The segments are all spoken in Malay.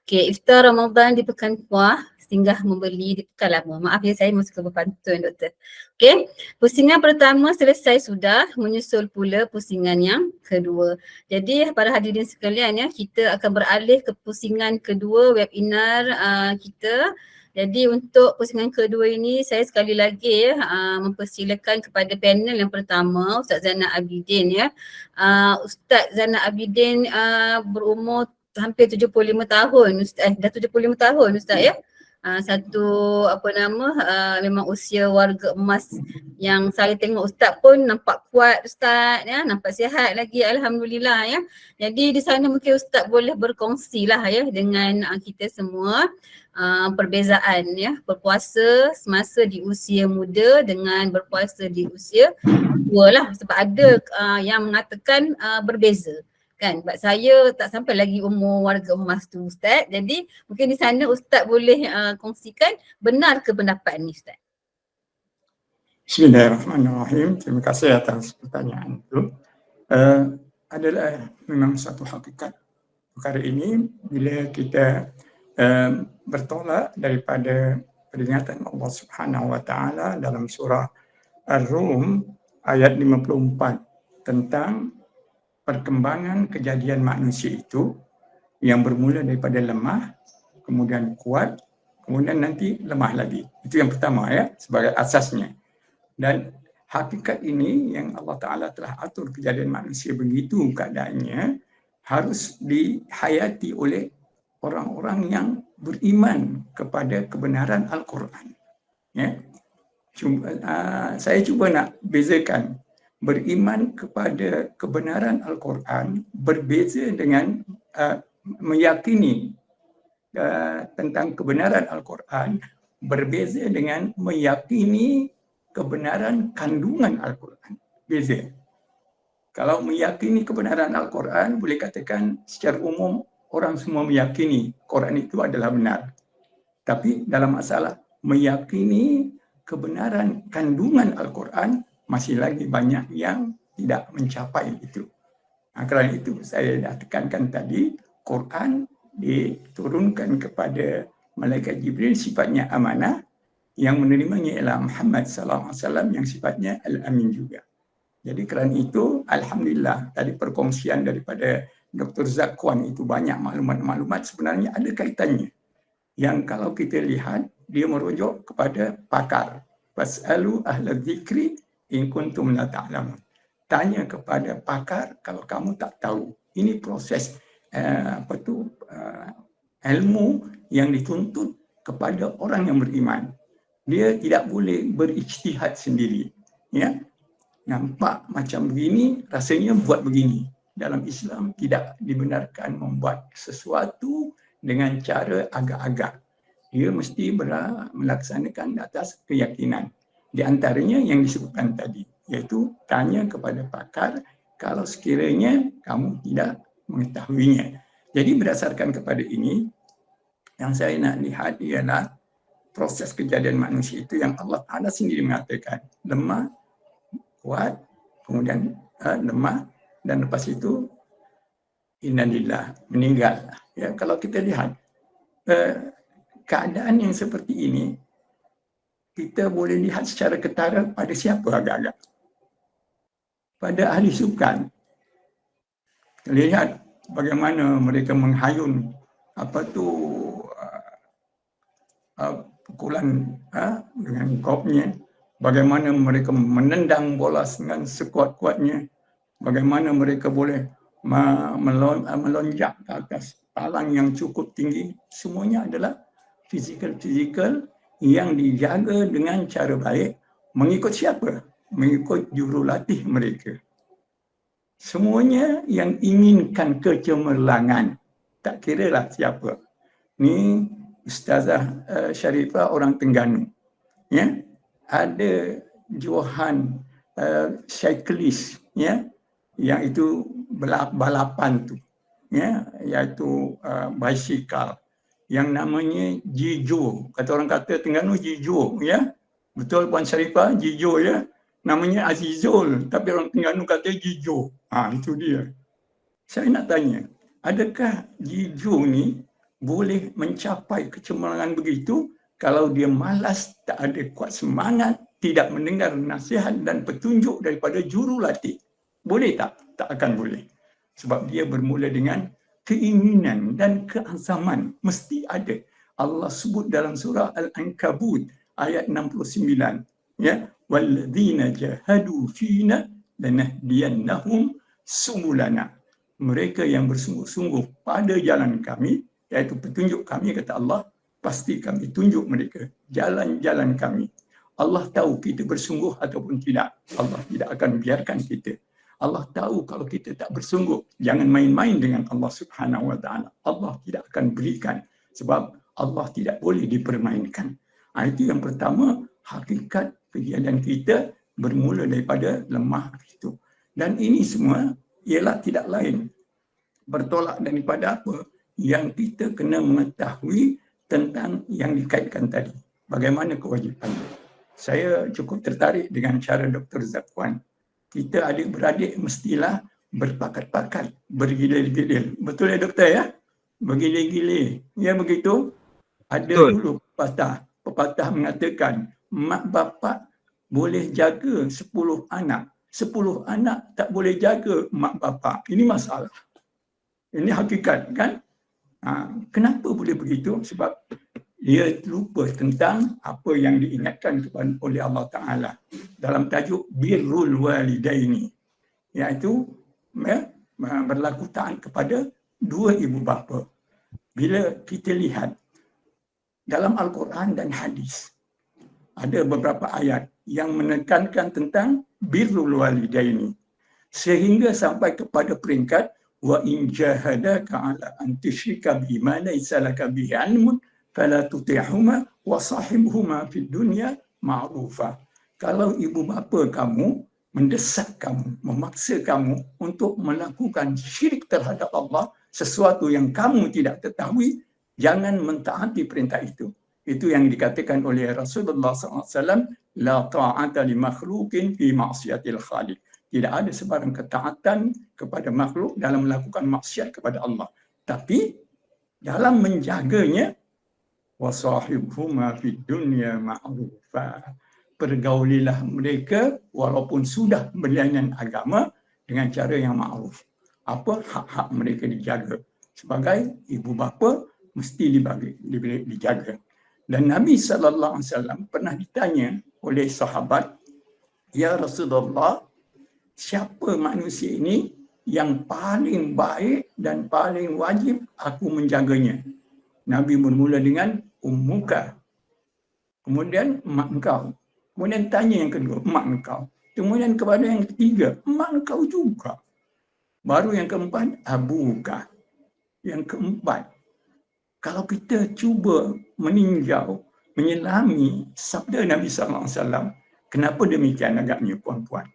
Okay, iftar Ramadan di Pekan Kuah, singgah membeli di Pekan Lama. Maaf ya, saya suka berpantun, Doktor. Okay, pusingan pertama selesai sudah, menyusul pula pusingan yang kedua. Jadi para hadirin sekalian ya, kita akan beralih ke pusingan kedua webinar kita. Jadi untuk pusingan kedua ini, saya sekali lagi mempersilakan kepada panel yang pertama, Ustaz Zainal Abidin ya. Ustaz Zainal Abidin berumur hampir 75 tahun Ustaz, dah 75 tahun Ustaz ya. Satu memang usia warga emas yang saya tengok Ustaz pun nampak kuat Ustaz ya, nampak sihat lagi alhamdulillah ya. Jadi di sana mungkin Ustaz boleh berkongsi lah ya dengan kita semua perbezaan ya berpuasa semasa di usia muda dengan berpuasa di usia tua lah, sebab ada yang mengatakan berbeza. Kan, sebab saya tak sampai lagi umur warga emas tu Ustaz. Jadi mungkin di sana Ustaz boleh kongsikan benar ke pendapat ni Ustaz? Bismillahirrahmanirrahim. Terima kasih atas pertanyaan itu. Adalah memang satu hakikat perkara ini bila kita bertolak daripada peringatan Allah Subhanahu Wa Taala dalam surah Ar-Rum ayat 54 tentang perkembangan kejadian manusia itu yang bermula daripada lemah, kemudian kuat, kemudian nanti lemah lagi. Itu yang pertama ya, sebagai asasnya. Dan hakikat ini yang Allah Ta'ala telah atur kejadian manusia begitu keadaannya harus dihayati oleh orang-orang yang beriman kepada kebenaran Al-Quran. Ya. Saya cuba nak bezakan beriman kepada kebenaran Al-Quran berbeza dengan meyakini tentang kebenaran Al-Quran berbeza dengan meyakini kebenaran kandungan Al-Quran. Beza. Kalau meyakini kebenaran Al-Quran, boleh katakan secara umum orang semua meyakini Quran itu adalah benar. Tapi dalam masalah meyakini kebenaran kandungan Al-Quran, masih lagi banyak yang tidak mencapai itu. Kerana itu saya dah tekankan tadi, Quran diturunkan kepada Malaikat Jibril sifatnya amanah, yang menerimanya ialah Muhammad sallallahu alaihi wasallam yang sifatnya al-amin juga. Jadi kerana itu, alhamdulillah tadi perkongsian daripada Dr. Zakwan itu banyak maklumat-maklumat sebenarnya ada kaitannya. Yang kalau kita lihat, dia merujuk kepada pakar. Fas'alu ahla dzikri in kuntum la ta'lamun. Tanya kepada pakar kalau kamu tak tahu. Ini proses ilmu yang dituntut kepada orang yang beriman. Dia tidak boleh berijtihad sendiri. Ya, nampak macam begini, rasanya buat begini. Dalam Islam tidak dibenarkan membuat sesuatu dengan cara agak-agak. Dia mesti melaksanakan atas keyakinan. Di antaranya yang disebutkan tadi, iaitu tanya kepada pakar kalau sekiranya kamu tidak mengetahuinya. Jadi berdasarkan kepada ini, yang saya nak lihat ialah proses kejadian manusia itu yang Allah Ta'ala sendiri mengatakan lemah, kuat, kemudian lemah, dan lepas itu innalillah, meninggal. Ya, kalau kita lihat keadaan yang seperti ini, kita boleh lihat secara ketara pada siapa agak-agak. Pada ahli sukan. Lihat bagaimana mereka menghayun pukulan dengan kopnya, bagaimana mereka menendang bola dengan sekuat-kuatnya, bagaimana mereka boleh melonjak ke atas palang yang cukup tinggi. Semuanya adalah fizikal yang dijaga dengan cara baik. Mengikut siapa? Mengikut jurulatih mereka. Semuanya yang inginkan kecemerlangan. Tak kiralah siapa. Ni Ustazah Sharifah orang Terengganu. Ya? Ada Johan cyclist, ya, yang itu balapan tu, ya, iaitu bicycle yang namanya Jijo. Kata orang kata Terengganu Jijo, ya. Betul Puan Sharifah, Jijo, ya. Namanya Azizul, tapi orang Terengganu kata Jijo. Itu dia. Saya nak tanya, adakah Jijo ni boleh mencapai kecemerlangan begitu kalau dia malas, tak ada kuat semangat, tidak mendengar nasihat dan petunjuk daripada jurulatih. Boleh tak? Tak akan boleh. Sebab dia bermula dengan keinginan dan keazaman. Mesti ada. Allah sebut dalam surah Al-Ankabut ayat 69. Ya, walladzina jahadu fina lanahdiyannahum subulana. Mereka yang bersungguh-sungguh pada jalan kami, iaitu petunjuk kami, kata Allah, pasti kami tunjuk mereka jalan-jalan kami. Allah tahu kita bersungguh ataupun tidak. Allah tidak akan biarkan kita. Allah tahu kalau kita tak bersungguh. Jangan main-main dengan Allah Subhanahu Wa Taala. Allah tidak akan berikan. Sebab Allah tidak boleh dipermainkan. Itu yang pertama, hakikat kejadian kita bermula daripada lemah itu. Dan ini semua ialah tidak lain bertolak daripada apa yang kita kena mengetahui tentang yang dikaitkan tadi. Bagaimana kewajipan. Saya cukup tertarik dengan cara Dr. Zakwan. Kita adik-beradik mestilah berpakat-pakat, bergilir-gilir. Betul ya doktor ya? Bergilir-gilir. Ya begitu? Ada dulu pepatah mengatakan mak bapak boleh jaga 10 anak. 10 anak tak boleh jaga mak bapak. Ini masalah. Ini hakikat kan? Kenapa boleh begitu? Sebab dia lupa tentang apa yang diingatkan oleh Allah Ta'ala dalam tajuk birrul walidaini, iaitu berlaku taat kepada dua ibu bapa. Bila kita lihat dalam Al-Quran dan hadis, ada beberapa ayat yang menekankan tentang birrul walidaini sehingga sampai kepada peringkat wa in jahadaka ala an tusyrika bima laysa laka bihi ilmun fala tuti'huma wa sahibhuma fid dunya ma'rufa. Kalau ibu bapa kamu mendesak kamu, memaksa kamu untuk melakukan syirik terhadap Allah, sesuatu yang kamu tidak ketahui, jangan mentaati perintah itu. Itu yang dikatakan oleh Rasulullah SAW, la ta'ata li makhlukin fi ma'siyatil khaliq. Tidak ada sebarang ketaatan kepada makhluk dalam melakukan maksiat kepada Allah. Tapi dalam menjaganya, wasahibhuma fid dunya ma'rufa. Pergaulilah mereka walaupun sudah berlainan agama dengan cara yang ma'ruf. Apa hak-hak mereka dijaga. Sebagai ibu bapa mesti dijaga. Dan Nabi SAW pernah ditanya oleh sahabat, ya Rasulullah, siapa manusia ini yang paling baik dan paling wajib aku menjaganya? Nabi bermula dengan ummuka. Kemudian mak engkau. Kemudian tanya yang kedua, mak engkau. Kemudian kepada yang ketiga, mak engkau juga. Baru yang keempat, abuka. Yang keempat, kalau kita cuba meninjau, menyelami sabda Nabi SAW, kenapa demikian agaknya puan-puan?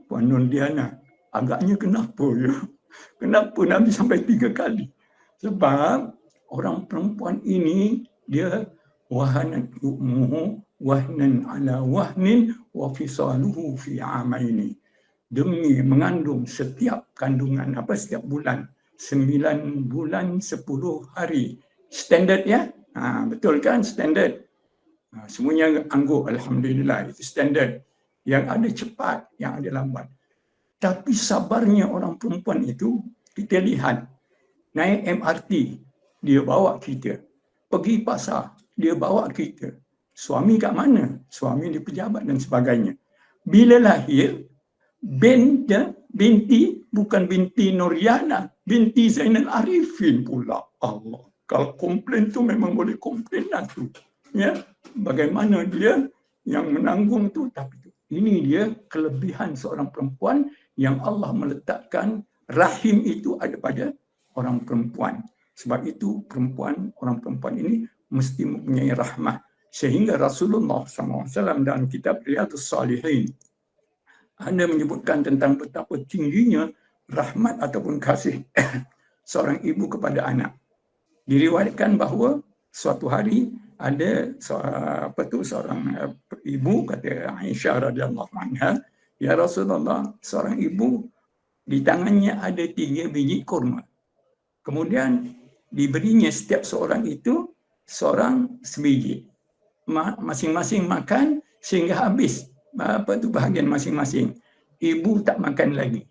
Puan Nurdiana, agaknya kenapa ya? Kenapa Nabi sampai 3 kali? Sebab orang perempuan ini dia wahanan ummuhu wahnan ala wahnin wa fisaluhu fi amaini. Demi mengandung setiap kandungan setiap bulan 9 bulan 10 hari. Standard ya? Betul kan standard? Semuanya anggur, alhamdulillah, itu standard. Yang ada cepat, yang ada lambat. Tapi sabarnya orang perempuan itu, kita lihat, naik MRT, dia bawa kita. Pergi pasar, dia bawa kita. Suami kat mana? Suami di pejabat dan sebagainya. Bila lahir, binti, bukan binti Nuriana, binti Zainal Arifin pula. Allah. Kalau komplain tu memang boleh komplain lah tu. Ya? Bagaimana dia yang menanggung tu, tapi ini dia kelebihan seorang perempuan yang Allah meletakkan rahim itu ada pada orang perempuan. Sebab itu orang perempuan ini mesti mempunyai rahmah. Sehingga Rasulullah SAW dalam kitab Riyadhus Salihin Anda menyebutkan tentang betapa tingginya rahmat ataupun kasih seorang ibu kepada anak. Diriwayatkan bahawa suatu hari ada seorang ibu, kata Aisyah radhiyallahu anha, ya Rasulullah, seorang ibu di tangannya ada 3 biji kurma. Kemudian diberinya setiap seorang itu seorang sebiji. Masing-masing makan sehingga habis bahagian masing-masing. Ibu tak makan lagi.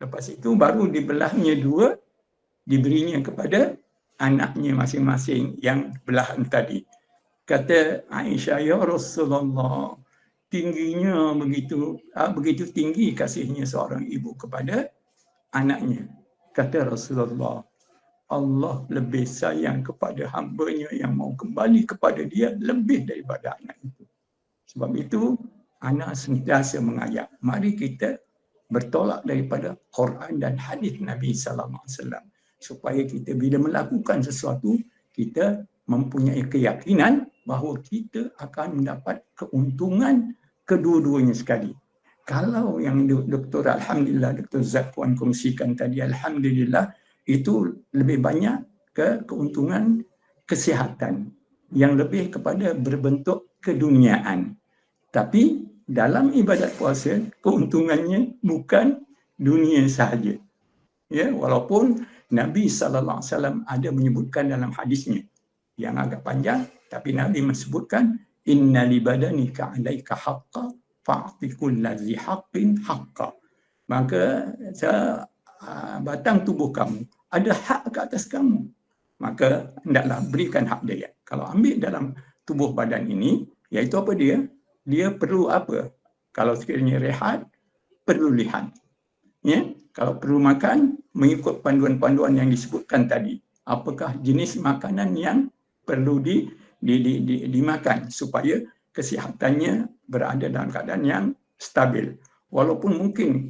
Lepas itu baru dibelahnya dua, diberinya kepada anaknya masing-masing yang belahan tadi. Kata Aisyah, ya Rasulullah, tingginya begitu tinggi kasihnya seorang ibu kepada anaknya. Kata Rasulullah, Allah lebih sayang kepada hamba-Nya yang mau kembali kepada Dia lebih daripada anak itu. Sebab itu, anak sentiasa mengajak, mari kita bertolak daripada Quran dan hadis Nabi sallallahu alaihi wasallam supaya kita bila melakukan sesuatu kita mempunyai keyakinan bahawa kita akan mendapat keuntungan kedua-duanya sekali. Kalau yang Dr. Alhamdulillah, Dr. Zak Puan kongsikan tadi, Alhamdulillah, itu lebih banyak ke keuntungan kesihatan yang lebih kepada berbentuk keduniaan. Tapi dalam ibadat puasa, keuntungannya bukan dunia sahaja. Ya, walaupun Nabi sallallahu alaihi wasallam ada menyebutkan dalam hadisnya yang agak panjang, tapi Nabi menyebutkan inna li badanika 'alaika haqqan fa'ti kulli haqqin haqqa. Maka batang tubuh kamu ada hak ke atas kamu. Maka hendaklah berikan hak dia. Kalau ambil dalam tubuh badan ini, iaitu apa dia? Dia perlu apa? Kalau sekiranya rehat, perlu lihat. Ya? Kalau perlu makan, mengikut panduan-panduan yang disebutkan tadi. Apakah jenis makanan yang perlu dimakan supaya kesihatannya berada dalam keadaan yang stabil. Walaupun mungkin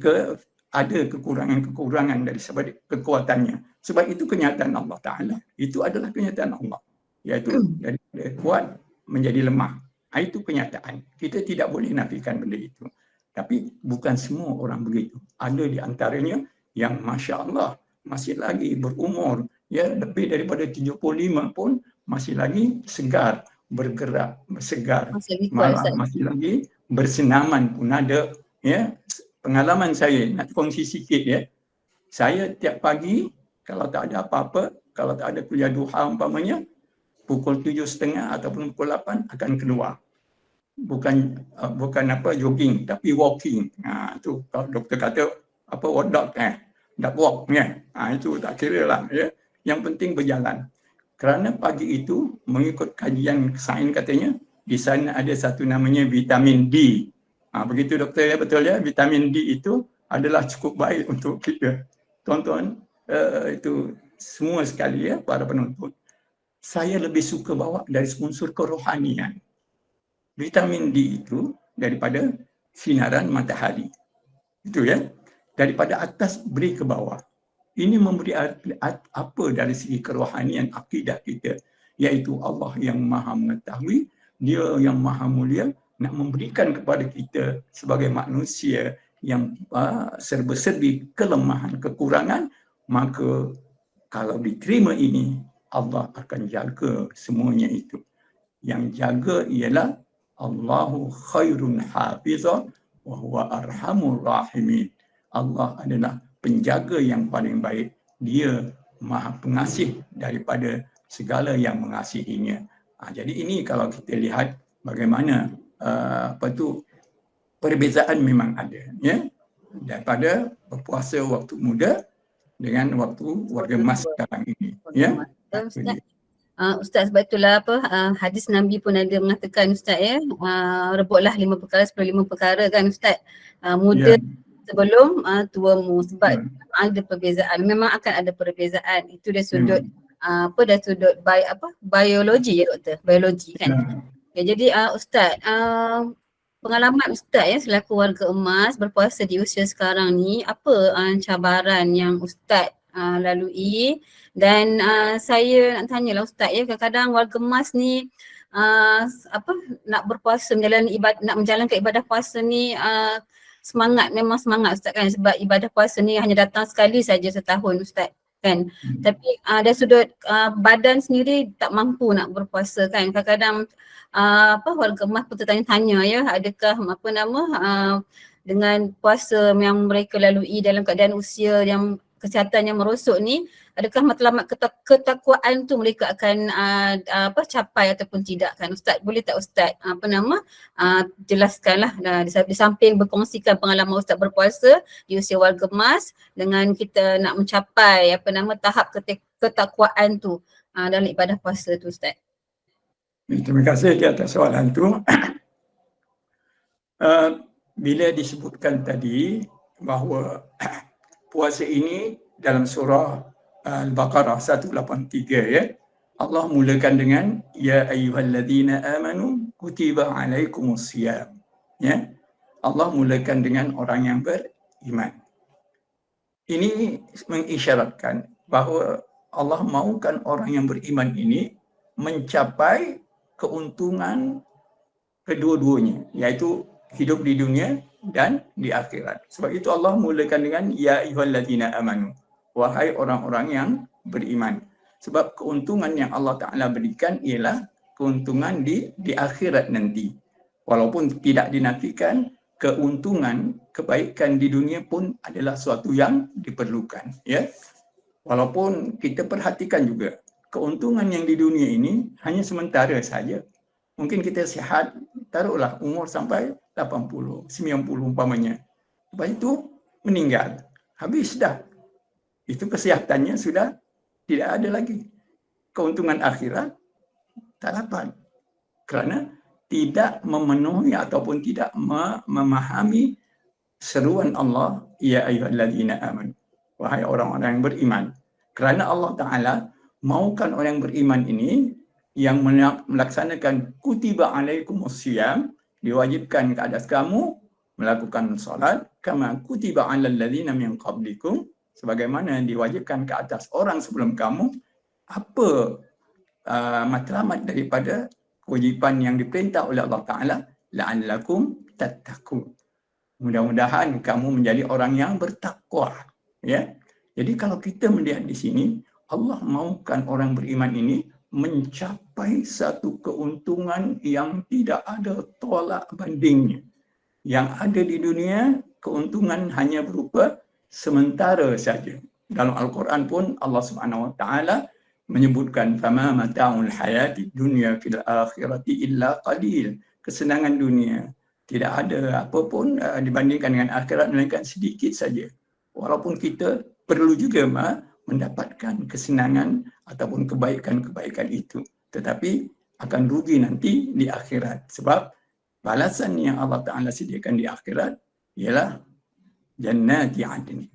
ada kekurangan-kekurangan dari sebab kekuatannya. Sebab itu kenyataan Allah Ta'ala. Itu adalah kenyataan Allah. Iaitu dari kuat menjadi lemah. Itu kenyataan. Kita tidak boleh nafikan benda itu. Tapi bukan semua orang begitu. Ada di antaranya yang Masya Allah masih lagi berumur ya lebih daripada 75 pun masih lagi segar, bergerak, segar. Malah masih lagi bersenaman pun ada. Ya. Pengalaman saya, nak kongsi sikit ya. Saya tiap pagi kalau tak ada apa-apa, kalau tak ada kuliah duha umpamanya, pukul 7.30 ataupun pukul 8 akan keluar. Bukan jogging tapi walking. Itu kalau doktor kata apa walk walk ya. Itu tak kira lah ya. Yang penting berjalan. Kerana pagi itu mengikut kajian sains katanya di sana ada satu namanya vitamin D. Begitu doktor ya, betul ya, vitamin D itu adalah cukup baik untuk kita. Tuan-tuan itu semua sekali ya para penonton. Saya lebih suka bawa dari unsur kerohanian. Vitamin D itu daripada sinaran matahari. Itu ya. Daripada atas beri ke bawah. Ini memberi apa dari segi kerohanian akidah kita. Iaitu Allah yang maha mengetahui, Dia yang maha mulia nak memberikan kepada kita sebagai manusia yang serba-serbi kelemahan, kekurangan, maka kalau diterima ini, Allah akan jaga semuanya itu. Yang jaga ialah Allahu khairun hafizah wa huwa arhamur rahimin. Allah adalah penjaga yang paling baik. Dia maha pengasih daripada segala yang mengasihinya. Jadi ini kalau kita lihat bagaimana perbezaan memang ada ya daripada berpuasa waktu muda dengan waktu warga emas sekarang ini ya. Ustaz, sebab itulah hadis Nabi pun ada mengatakan Ustaz ya, rebutlah 5 perkara sebelum 5 perkara kan Ustaz. Muda sebelum tuamu, sebab ada perbezaan, memang akan ada perbezaan. Itu dari sudut dari sudut biologi ya doktor, biologi kan. Ya, jadi Ustaz, pengalaman Ustaz ya selaku warga emas berpuasa di usia sekarang ni, apa cabaran yang Ustaz lalui? Dan saya nak tanyalah Ustaz ya, kadang-kadang warga emas ni nak berpuasa, nak menjalankan ibadah puasa ni semangat, memang semangat Ustaz kan, sebab ibadah puasa ni hanya datang sekali saja setahun Ustaz kan. Tapi dari sudut badan sendiri tak mampu nak berpuasa kan. Kadang-kadang warga emas pun tertanya-tanya ya, adakah dengan puasa yang mereka lalui dalam keadaan usia yang kesihatan yang merosot ni, adakah matlamat ketakwaan tu mereka akan capai ataupun tidak kan? Ustaz, boleh tak Ustaz jelaskanlah di samping berkongsikan pengalaman Ustaz berpuasa di usia warga emas dengan kita nak mencapai tahap ketakwaan tu dalam ibadah puasa tu Ustaz. Terima kasih di atas soalan tu. Bila disebutkan tadi bahawa puasa ini dalam surah Al-Baqarah 183 ya, Allah mulakan dengan ya ayyuhalladzina amanu kutiba alaikumusiyam. Ya. Allah mulakan dengan orang yang beriman. Ini mengisyaratkan bahawa Allah mahukan orang yang beriman ini mencapai keuntungan kedua-duanya, iaitu hidup di dunia dan di akhirat. Sebab itu Allah mulakan dengan ya ayyuhalladzina amanu, wahai orang-orang yang beriman. Sebab keuntungan yang Allah Ta'ala berikan ialah keuntungan di akhirat nanti. Walaupun tidak dinafikan, keuntungan kebaikan di dunia pun adalah suatu yang diperlukan. Ya? Walaupun kita perhatikan juga, keuntungan yang di dunia ini hanya sementara saja. Mungkin kita sihat, taruhlah umur sampai 80, 90 umpamanya. Lepas itu meninggal. Habis dah. Itu kesihatannya sudah tidak ada lagi. Keuntungan akhirat tak dapat. Kerana tidak memenuhi ataupun tidak memahami seruan Allah, ya ayyuhalladzina amanu, wahai orang-orang yang beriman. Kerana Allah Ta'ala mahukan orang yang beriman ini yang melaksanakan kutiba alaikumusiyam, diwajibkan ke atas kamu melakukan salat kama kutiba alal ladzina min qablikum, sebagaimana diwajibkan ke atas orang sebelum kamu. Apa matlamat daripada kewajipan yang diperintah oleh Allah Ta'ala? La'allakum tattaqun. Mudah-mudahan kamu menjadi orang yang bertakwa. Ya. Jadi kalau kita melihat di sini, Allah mahukan orang beriman ini mencapai satu keuntungan yang tidak ada tolak bandingnya. Yang ada di dunia, keuntungan hanya berupa sementara saja. Dalam Al-Quran pun Allah Subhanahu Wa Taala menyebutkan fama mata'ul hayati dunya fil akhirati illa qalil. Kesenangan dunia tidak ada apa pun dibandingkan dengan akhirat melainkan sedikit saja. Walaupun kita perlu juga mendapatkan kesenangan ataupun kebaikan-kebaikan itu, tetapi akan rugi nanti di akhirat. Sebab balasan yang Allah Ta'ala sediakan di akhirat ialah jannati adn,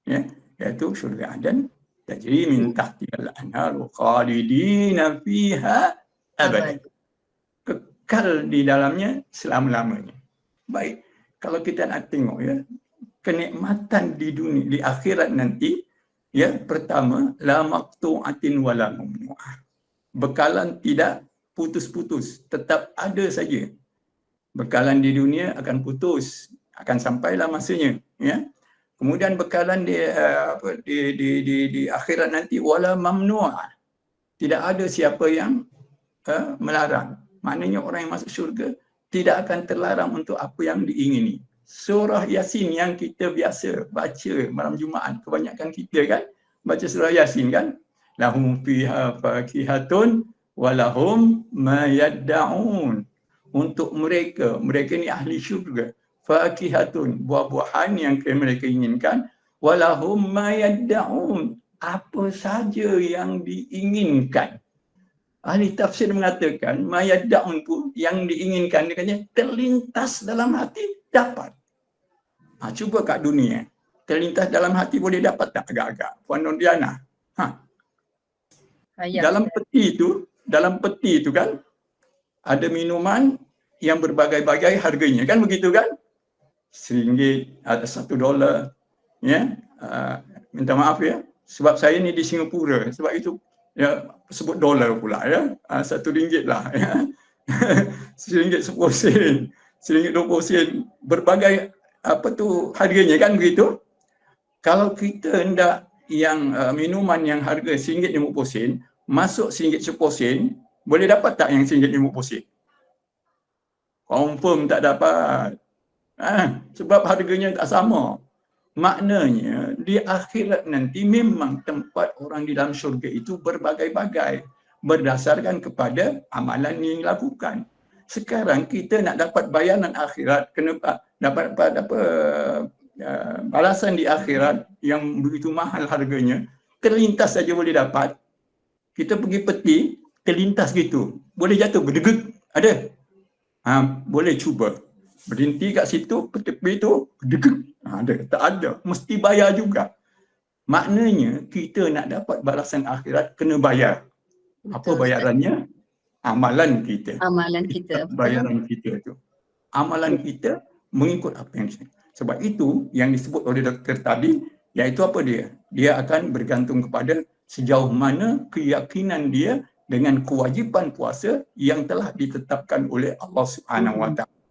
ya, iaitu syurga Adan, tajri min tahtihal anhar khalidina fiha abad, kekal di dalamnya selama-lamanya. Baik, kalau kita nak tengok ya, kenikmatan di dunia, di akhirat nanti, ya, pertama, la maqtu'atin wala mamnu'ah. Bekalan tidak putus-putus, tetap ada saja. Bekalan di dunia akan putus, akan sampailah masanya, ya. Kemudian bekalan di akhirat nanti wala mamnu'ah. Tidak ada siapa yang melarang. Maknanya orang yang masuk syurga tidak akan terlarang untuk apa yang diingini. Surah Yasin yang kita biasa baca malam Jumaat, kebanyakan kita kan baca surah Yasin kan, lahum fiha fakihatun walahum ma yadda'un. Untuk mereka ni ahli syurga, fakihatun, buah-buahan yang mereka inginkan, walahum ma yadda'un, apa saja yang diinginkan. Ahli tafsir mengatakan ma yadda'un pun yang diinginkan, dia kata terlintas dalam hati dapat. Cuba kat dunia, terlintas dalam hati boleh dapat tak agak-agak? Puan Nurdiana. Dalam peti itu kan ada minuman yang berbagai-bagai harganya, kan begitu kan? RM1, ada $1, ya. Minta maaf ya, sebab saya ni di Singapura, sebab itu ya sebut dolar pula ya. RM1 lah ya. RM1 10 sen, RM1.20, berbagai apa tu harganya, kan begitu. Kalau kita hendak yang minuman yang harga RM1.50 sen masuk RM1.10 sen, boleh dapat tak yang RM1.50 sen? Confirm tak dapat. Sebab harganya tak sama. Maknanya di akhirat nanti memang tempat orang di dalam syurga itu berbagai-bagai berdasarkan kepada amalan yang dilakukan. Sekarang kita nak dapat bayaran akhirat, kena dapat apa balasan di akhirat yang begitu mahal harganya, terlintas saja boleh dapat. Kita pergi peti, terlintas gitu, boleh jatuh berdegek, ada. Boleh cuba. Berhenti kat situ, tepi tu, berdegek. Ada, tak ada. Mesti bayar juga. Maknanya kita nak dapat balasan akhirat kena bayar. Apa bayarannya? Amalan kita. Amalan kita. Bayaran kita tu. Amalan kita mengikut apa yang kita. Sebab itu yang disebut oleh doktor tadi, iaitu apa dia? Dia akan bergantung kepada sejauh mana keyakinan dia dengan kewajipan puasa yang telah ditetapkan oleh Allah Subhanahu Wa Taala.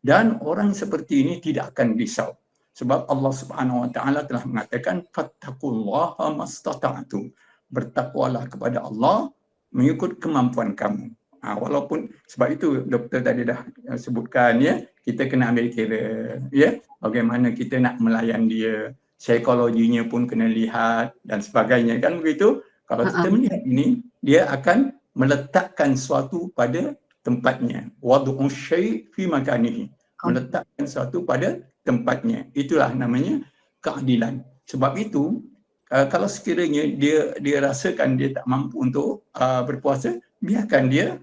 Dan orang seperti ini tidak akan risau. Sebab Allah Subhanahu Wa Taala telah mengatakan fattaqullaha mastata'tum. Bertakwalah kepada Allah mengikut kemampuan kamu. Walaupun sebab itu doktor tadi dah sebutkan ya, kita kena ambil kira ya, bagaimana kita nak melayan dia, psikologinya pun kena lihat dan sebagainya kan begitu. Kalau kita melihat ini, dia akan meletakkan sesuatu pada tempatnya. Wadu'u syai' fi makanihi. Meletakkan sesuatu pada tempatnya. Itulah namanya keadilan. Sebab itu kalau sekiranya dia rasakan dia tak mampu untuk berpuasa, biarkan dia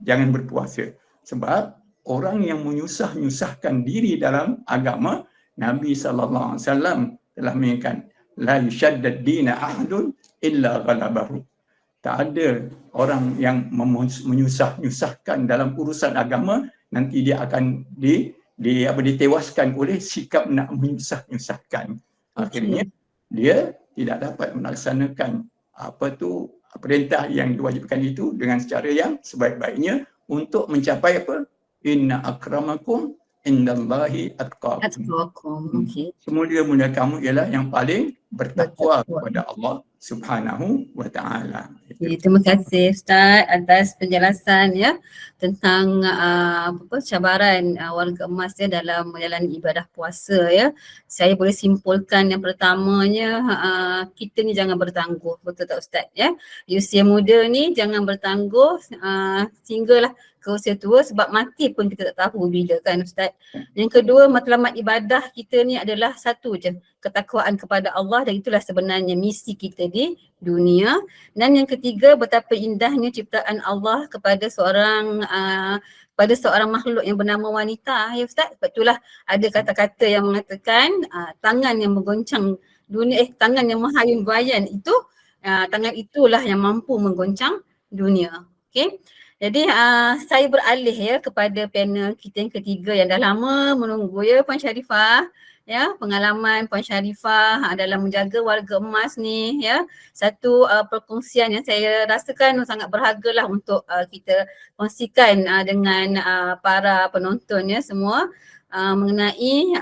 jangan berpuasa. Sebab orang yang menyusah-nyusahkan diri dalam agama, Nabi SAW telah mengatakan la yushaddad dina ahadun illa ghalabahu. Tak ada orang yang menyusah-nyusahkan dalam urusan agama, nanti dia akan ditewaskan oleh sikap nak menyusah-nyusahkan. Akhirnya dia tidak dapat melaksanakan perintah yang diwajibkan itu dengan secara yang sebaik-baiknya untuk mencapai apa? Inna akramakum indallahi atqakum. Semulia-mulia kamu ialah yang paling bertakwa kepada Allah Subhanahu Wa Taala. Terima kasih Ustaz atas penjelasan ya tentang cabaran warga emas ya dalam menjalani ibadah puasa ya. Saya boleh simpulkan yang pertamanya kita ni jangan bertangguh, betul tak Ustaz ya? Di usia muda ni jangan bertangguh sehinggalah ke usia tua, sebab mati pun kita tak tahu bila kan Ustaz. Yang kedua, matlamat ibadah kita ni adalah satu je, ketakwaan kepada Allah, dan itulah sebenarnya misi kita di dunia. Dan yang ketiga, betapa indahnya ciptaan Allah kepada seorang makhluk yang bernama wanita ya Ustaz. Sebab itulah ada kata-kata yang mengatakan tangan yang menggoncang dunia, tangan yang menghayun buayan itu, tangan itulah yang mampu menggoncang dunia. Okey. Jadi saya beralih ya kepada panel kita yang ketiga yang dah lama menunggu ya, Puan Sharifah. Ya, pengalaman Puan Sharifah dalam menjaga warga emas ni ya, satu perkongsian yang saya rasakan sangat berhargalah untuk kita kongsikan dengan para penonton ya semua, mengenai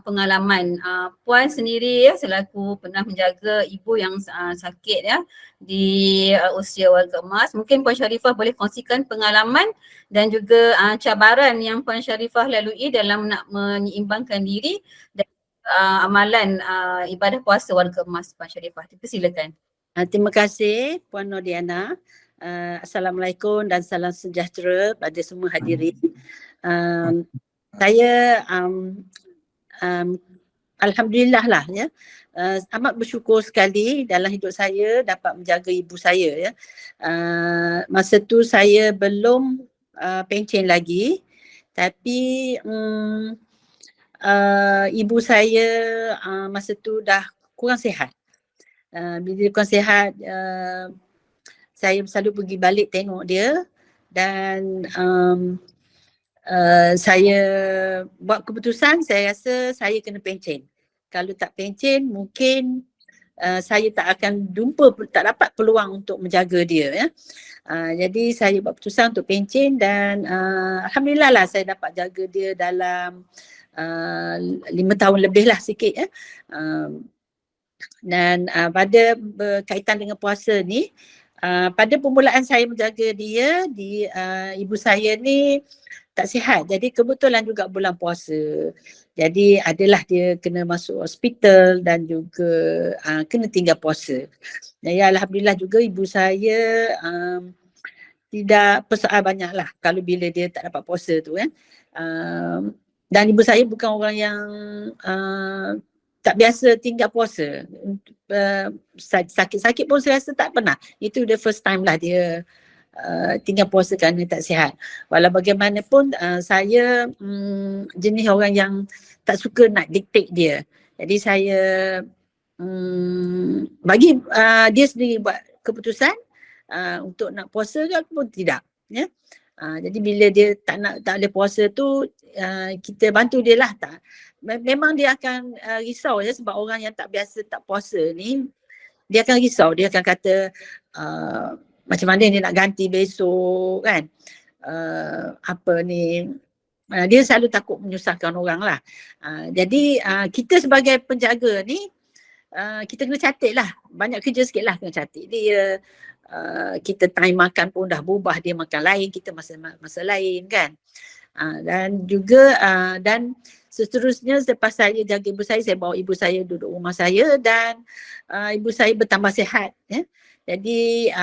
pengalaman Puan sendiri ya selaku pernah menjaga ibu yang sakit ya di usia warga emas. Mungkin Puan Sharifah boleh kongsikan pengalaman dan juga cabaran yang Puan Sharifah lalui dalam nak menyeimbangkan diri dan amalan ibadah puasa warga emas. Puan Sharifah, silakan. Terima kasih Puan Nordiana. Assalamualaikum dan salam sejahtera pada semua hadirin. Saya alhamdulillah lah ya, amat bersyukur sekali dalam hidup saya dapat menjaga ibu saya ya. Masa tu saya belum pencen lagi, tapi ibu saya masa tu dah kurang sihat. Bila kurang sihat, saya selalu pergi balik tengok dia dan saya buat keputusan, saya rasa saya kena pencen. Kalau tak pencen mungkin saya tak akan tak dapat peluang untuk menjaga dia ya. Jadi saya buat keputusan untuk pencen dan alhamdulillah lah saya dapat jaga dia dalam 5 tahun lebih lah sikit ya. Dan pada berkaitan dengan puasa ni, pada permulaan saya menjaga dia, ibu saya ni tak sihat. Jadi kebetulan juga bulan puasa. Jadi adalah dia kena masuk hospital dan juga kena tinggal puasa. Ya, alhamdulillah juga ibu saya tidak persoal banyak lah kalau bila dia tak dapat puasa tu kan. Dan ibu saya bukan orang yang tak biasa tinggal puasa. Sakit-sakit pun saya rasa tak pernah. Itu the first time lah dia tinggal puasa kerana tak sihat. Walau bagaimanapun saya jenis orang yang tak suka nak dictate dia. Jadi saya bagi dia sendiri buat keputusan untuk nak puasa ke pun tidak. Ya. Jadi bila dia tak ada puasa tu kita bantu dia lah. Memang dia akan risau ya, sebab orang yang tak biasa tak puasa ni dia akan risau. Dia akan kata macam mana dia nak ganti besok kan. Apa ni, dia selalu takut menyusahkan orang lah. Jadi kita sebagai penjaga ni kita kena catat lah. Banyak kerja sikit lah kena catat dia. Kita time makan pun dah berubah, dia makan lain, kita masa lain kan. Dan juga dan seterusnya selepas saya jaga ibu saya bawa ibu saya duduk rumah saya dan ibu saya bertambah sihat ya. Jadi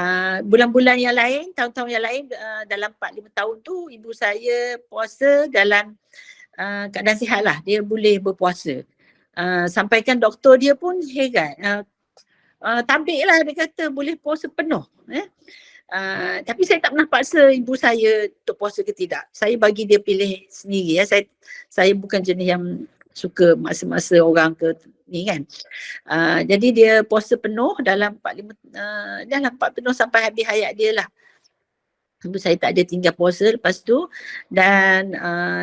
bulan-bulan yang lain, tahun-tahun yang lain dalam 4-5 tahun tu ibu saya puasa dalam keadaan sihat lah, dia boleh berpuasa. Sampaikan doktor dia pun heran. Tabik lah dia kata boleh puasa penuh. Tapi saya tak pernah paksa ibu saya untuk puasa ke tidak. Saya bagi dia pilih sendiri ya. Saya bukan jenis yang suka maksa-maksa orang ke ni kan. Jadi dia puasa penuh dalam 4 penuh sampai habis hayat dia lah. Ibu saya tak ada tinggal puasa lepas tu. Dan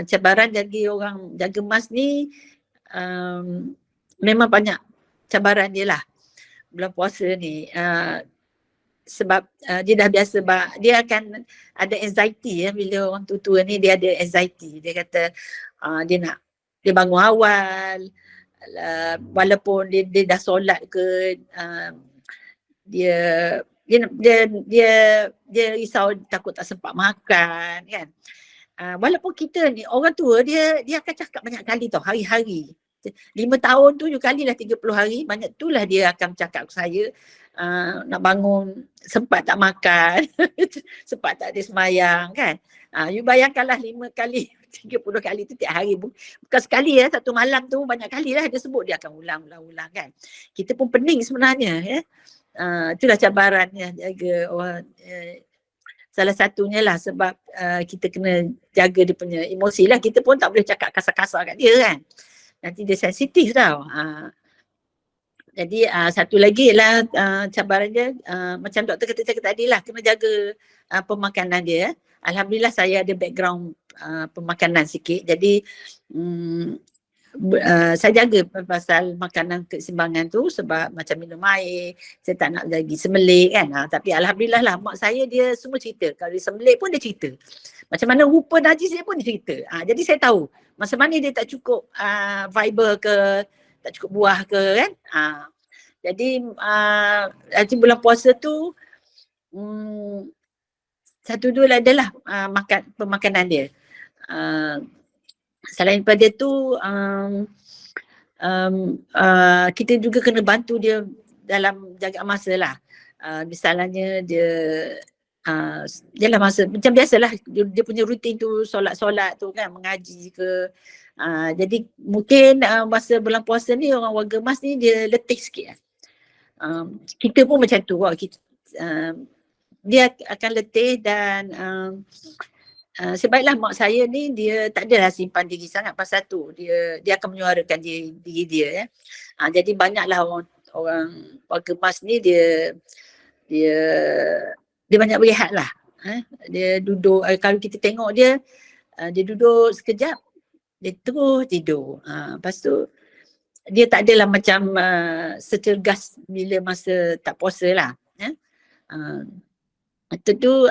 cabaran orang jaga mas ni memang banyak cabaran dia lah bulan puasa ni. Sebab dia dah biasa, dia akan ada anxiety ya, bila orang tua ni dia ada anxiety. Dia kata dia bangun awal, walaupun dia dah solat ke, dia risau takut tak sempat makan kan. Walaupun kita ni orang tua, dia akan cakap banyak kali tau, hari-hari. 5 tahun 7 kali lah 30 hari, banyak tu lah dia akan cakap ke saya, nak bangun sempat tak makan, sempat tak ada semayang kan. You bayangkanlah 5 kali 30 kali tu tiap hari, bukan sekali ya, satu malam tu banyak kali lah dia sebut, dia akan ulang kan. Kita pun pening sebenarnya ya. Itulah cabarannya jaga orang. Salah satunya lah sebab kita kena jaga dia punya emosi lah. Kita pun tak boleh cakap kasar-kasar kat dia kan. Nanti dia sensitif tau. Jadi satu lagi lah cabaran dia, macam doktor kata cakap tadi lah, kena jaga pemakanan dia. Alhamdulillah saya ada background pemakanan sikit. Jadi saya jaga pasal makanan keseimbangan tu, sebab macam minum air, saya tak nak lagi sembelik kan. Tapi alhamdulillah lah mak saya dia semua cerita. Kalau dia sembelik pun dia cerita. Macam mana rupa najis dia pun dia cerita. Jadi saya tahu masa mana dia tak cukup fiber ke, tak cukup buah ke kan. Jadi bulan puasa tu satu dua adalah pemakanan dia. Selain daripada tu kita juga kena bantu dia dalam jaga masa lah. Misalnya dia lah masa macam biasalah dia punya rutin tu, solat-solat tu kan, mengaji ke. Jadi mungkin masa bulan puasa ni orang warga mas ni dia letih sikit lah. Kita pun macam tu dia akan letih dan sebaiklah mak saya ni dia tak adalah simpan diri sangat pasal tu. Dia akan menyuarakan diri dia ya. Jadi banyaklah orang warga mas ni dia banyak berehat lah. Dia duduk, kalau kita tengok dia duduk sekejap dia terus tidur. Lepas tu dia tak adalah macam secergas bila masa tak puasa lah. Tentu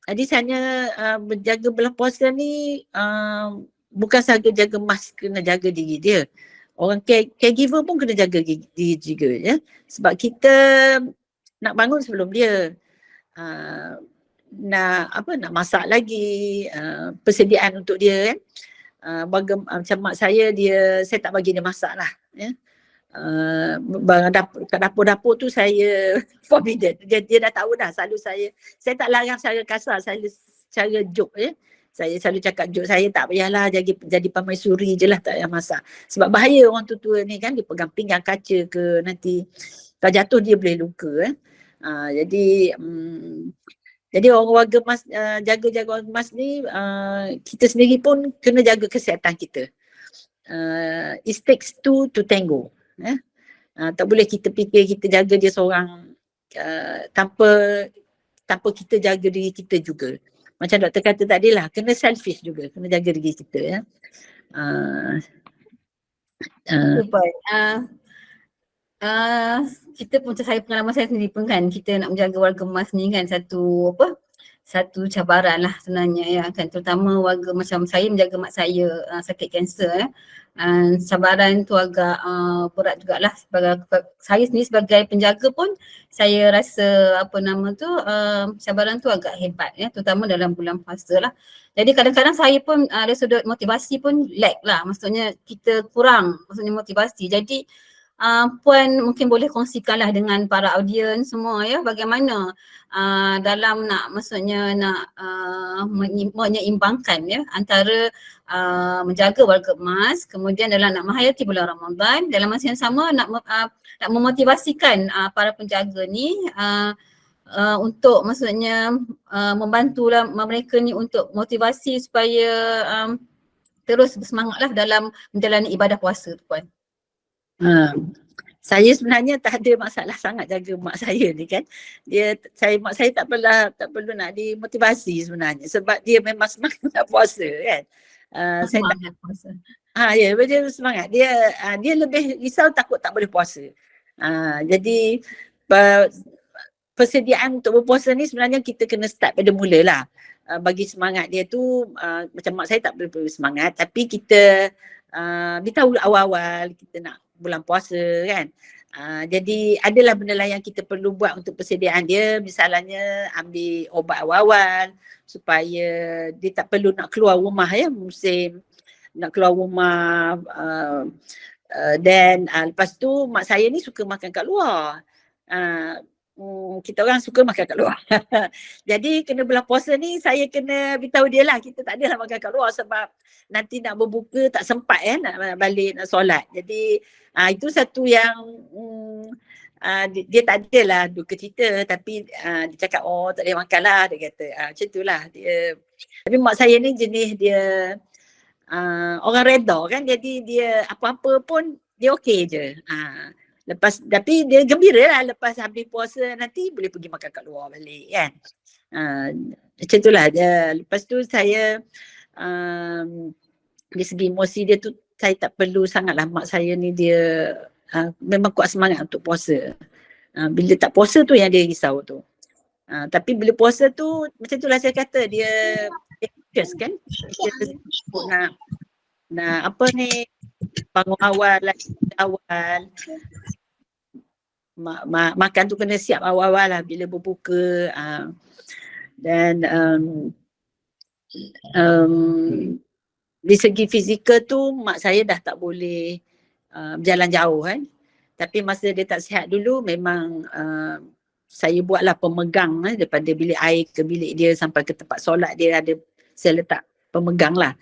jadi saya menjaga bulan puasa ni bukan sahaja jaga mas, kena jaga diri dia. Orang caregiver pun kena jaga diri juga ya. Sebab kita nak bangun sebelum dia. Nak masak lagi, persediaan untuk dia kan. macam mak saya saya tak bagi dia masak lah ya. Kat dapur-dapur tu saya forbidden. Dia dah tahu dah, selalu saya tak larang secara kasar, saya secara joke ya. Saya selalu cakap joke, saya tak payahlah jadi permaisuri je lah, tak payah masak. Sebab bahaya orang tua-tua ni kan, dia pegang pinggang kaca ke, nanti kalau jatuh dia boleh luka. Jadi orang warga emas, jaga-jaga orang emas ni, kita sendiri pun kena jaga kesihatan kita. It takes two to tango. Tak boleh kita fikir kita jaga dia seorang tanpa kita jaga diri kita juga. Macam doktor kata tadi lah, kena selfish juga, kena jaga diri kita ya. Baik. Kita pun, saya pengalaman saya sendiri pun kan, kita nak menjaga warga emas ni kan satu cabaran lah sebenarnya ya kan, terutama warga macam saya menjaga mak saya sakit kanser cabaran tu agak berat jugalah. Saya sendiri sebagai penjaga pun saya rasa cabaran tu agak hebat ya, terutama dalam bulan puasa lah. Jadi kadang-kadang saya pun dari sudut motivasi pun lag lah, maksudnya kita kurang motivasi. Jadi Puan mungkin boleh kongsikanlah dengan para audiens semua ya, bagaimana dalam nak menyeimbangkan ya antara menjaga warga emas, kemudian dalam nak menghayati bulan Ramadan, dalam masa yang sama nak memotivasikan para penjaga ni untuk membantulah mereka ni untuk motivasi supaya terus bersemangatlah dalam menjalani ibadah puasa tu Puan. Saya sebenarnya tak ada masalah sangat jaga mak saya ni kan. Mak saya tak perlu nak dimotivasi sebenarnya, sebab dia memang semangat nak puasa kan. Semangat puasa. Ya, dia semangat. Dia lebih risau takut tak boleh puasa. Jadi persediaan untuk berpuasa ni sebenarnya kita kena start pada mula lah. Bagi semangat dia tu, macam mak saya tak perlu semangat, tapi kita beritahu awal-awal kita nak bulan puasa kan. Jadi adalah benda lah yang kita perlu buat untuk persediaan dia. Misalnya ambil obat awal-awal supaya dia tak perlu nak keluar rumah ya, musim nak keluar rumah. Dan lepas tu mak saya ni suka makan kat luar. Kita orang suka makan kat luar. Jadi kena bulan puasa ni saya kena beritahu dia lah, kita tak adalah makan kat luar sebab nanti nak berbuka tak sempat nak balik nak solat. Jadi itu satu yang dia tak adalah duka cita, tapi dia cakap tak boleh makan lah, dia kata macam tu lah dia. Tapi mak saya ni jenis dia orang reda kan, jadi dia apa-apa pun dia okey je. Tapi dia gembira lah lepas habis puasa nanti boleh pergi makan kat luar balik kan. Macam tu lah. Lepas tu saya dari segi emosi dia tu saya tak perlu sangat lah. Mak saya ni dia memang kuat semangat untuk puasa. Bila tak puasa tu yang dia risau tu. Tapi bila puasa tu macam tu lah saya kata dia anxious kan. Dia nak apa ni, bangun awal, makan tu kena siap awal-awal lah bila berbuka. Dan di segi fizikal tu mak saya dah tak boleh berjalan jauh kan. Tapi masa dia tak sihat dulu memang saya buatlah pemegang daripada bilik air ke bilik dia sampai ke tempat solat dia, saya letak pemegang lah.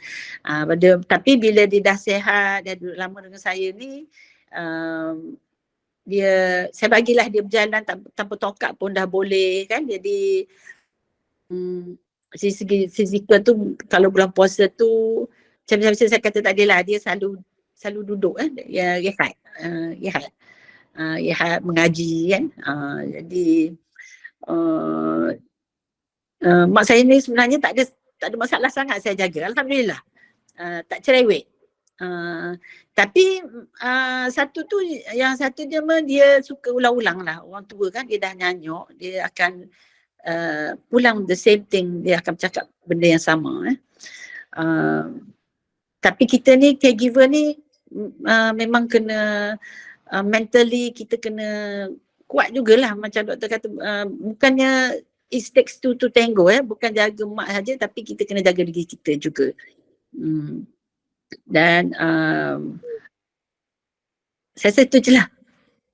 Tapi bila dia dah sihat, dia duduk lama dengan saya ni, saya bagilah dia berjalan tanpa tongkat pun dah boleh kan. Jadi segi fizikal tu kalau bulan puasa tu macam saya kata tadi lah, dia selalu duduk kan, rehat mengaji kan. Jadi mak saya ni sebenarnya tak ada masalah sangat saya jaga, alhamdulillah. Tak cerewet. Tapi satu dia suka ulang-ulang lah. Orang tua kan, dia dah nyanyuk, dia akan pulang the same thing, dia akan cakap benda yang sama. Tapi kita ni caregiver ni memang kena mentally kita kena kuat jugalah, macam doktor kata, bukannya it takes two to tango bukan jaga mak saja, tapi kita kena jaga diri kita juga. Dan saya rasa itu je lah.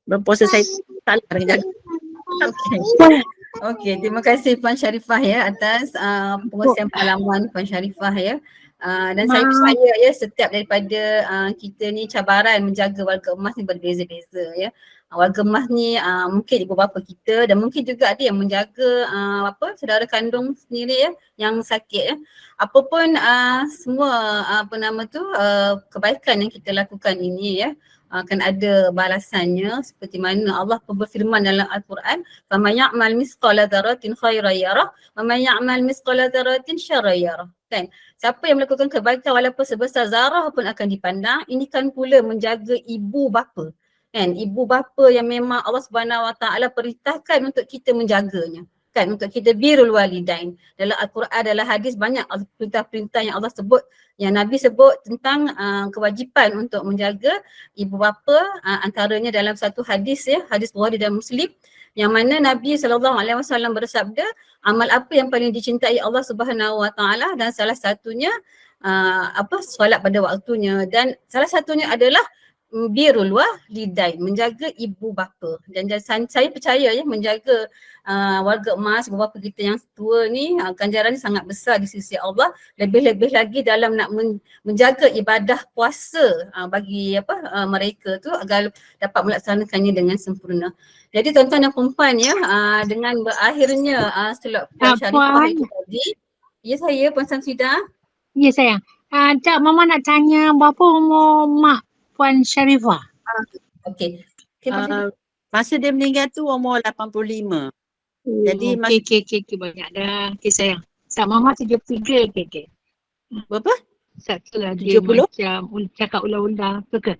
Berpuasa saya salah dengan jaga. Okey, terima kasih Puan Sharifah ya atas pengkongsian pengalaman Puan Sharifah ya. Dan saya percaya ya setiap daripada kita ni cabaran menjaga warga emas ni berbeza-beza ya. Warga emas ni mungkin ibu bapa kita dan mungkin juga ada yang menjaga saudara kandung sendiri ya yang sakit ya. Apapun semua kebaikan yang kita lakukan ini ya akan ada balasannya seperti mana Allah berfirman dalam Al-Quran, "Faman ya'mal mithqala dzarratin khairan yarah, wa man ya'mal mithqala dzarratin syarran yarah." Kan? Siapa yang melakukan kebaikan walaupun sebesar zarah pun akan dipandang. Ini kan pula menjaga ibu bapa. Kan? Ibu bapa yang memang Allah Subhanahu Wa Taala perintahkan untuk kita menjaganya. Kan? Untuk kita birrul walidain. Dalam Al-Quran, dalam hadis banyak perintah-perintah yang Allah sebut, yang Nabi sebut tentang kewajipan untuk menjaga ibu bapa, antaranya dalam satu hadis ya, hadis Bukhari dan Muslim, yang mana Nabi SAW bersabda, amal apa yang paling dicintai Allah Subhanahu Wa Taala, dan salah satunya solat pada waktunya, dan salah satunya adalah birrul walidain, menjaga ibu bapa. Dan saya percaya ya menjaga warga emas, ibu bapa kita yang tua ni, ganjaran ni sangat besar di sisi Allah, lebih-lebih lagi dalam nak menjaga ibadah puasa bagi mereka tu agar dapat melaksanakannya dengan sempurna. Jadi tuan-tuan dan puan ya, dengan berakhirnya slot Puan Sharifah itu tadi, ya saya Puan Samsidah. Ya sayang. Cak, Mama nak tanya berapa umur mak Puan Sharifah? Okey. Masa dia meninggal tu umur 85. Jadi okey banyak dah. Okey sayang. Mama 73 okey. Berapa? Satu lah dia 70? macam cakap ulang-ulang. Okey.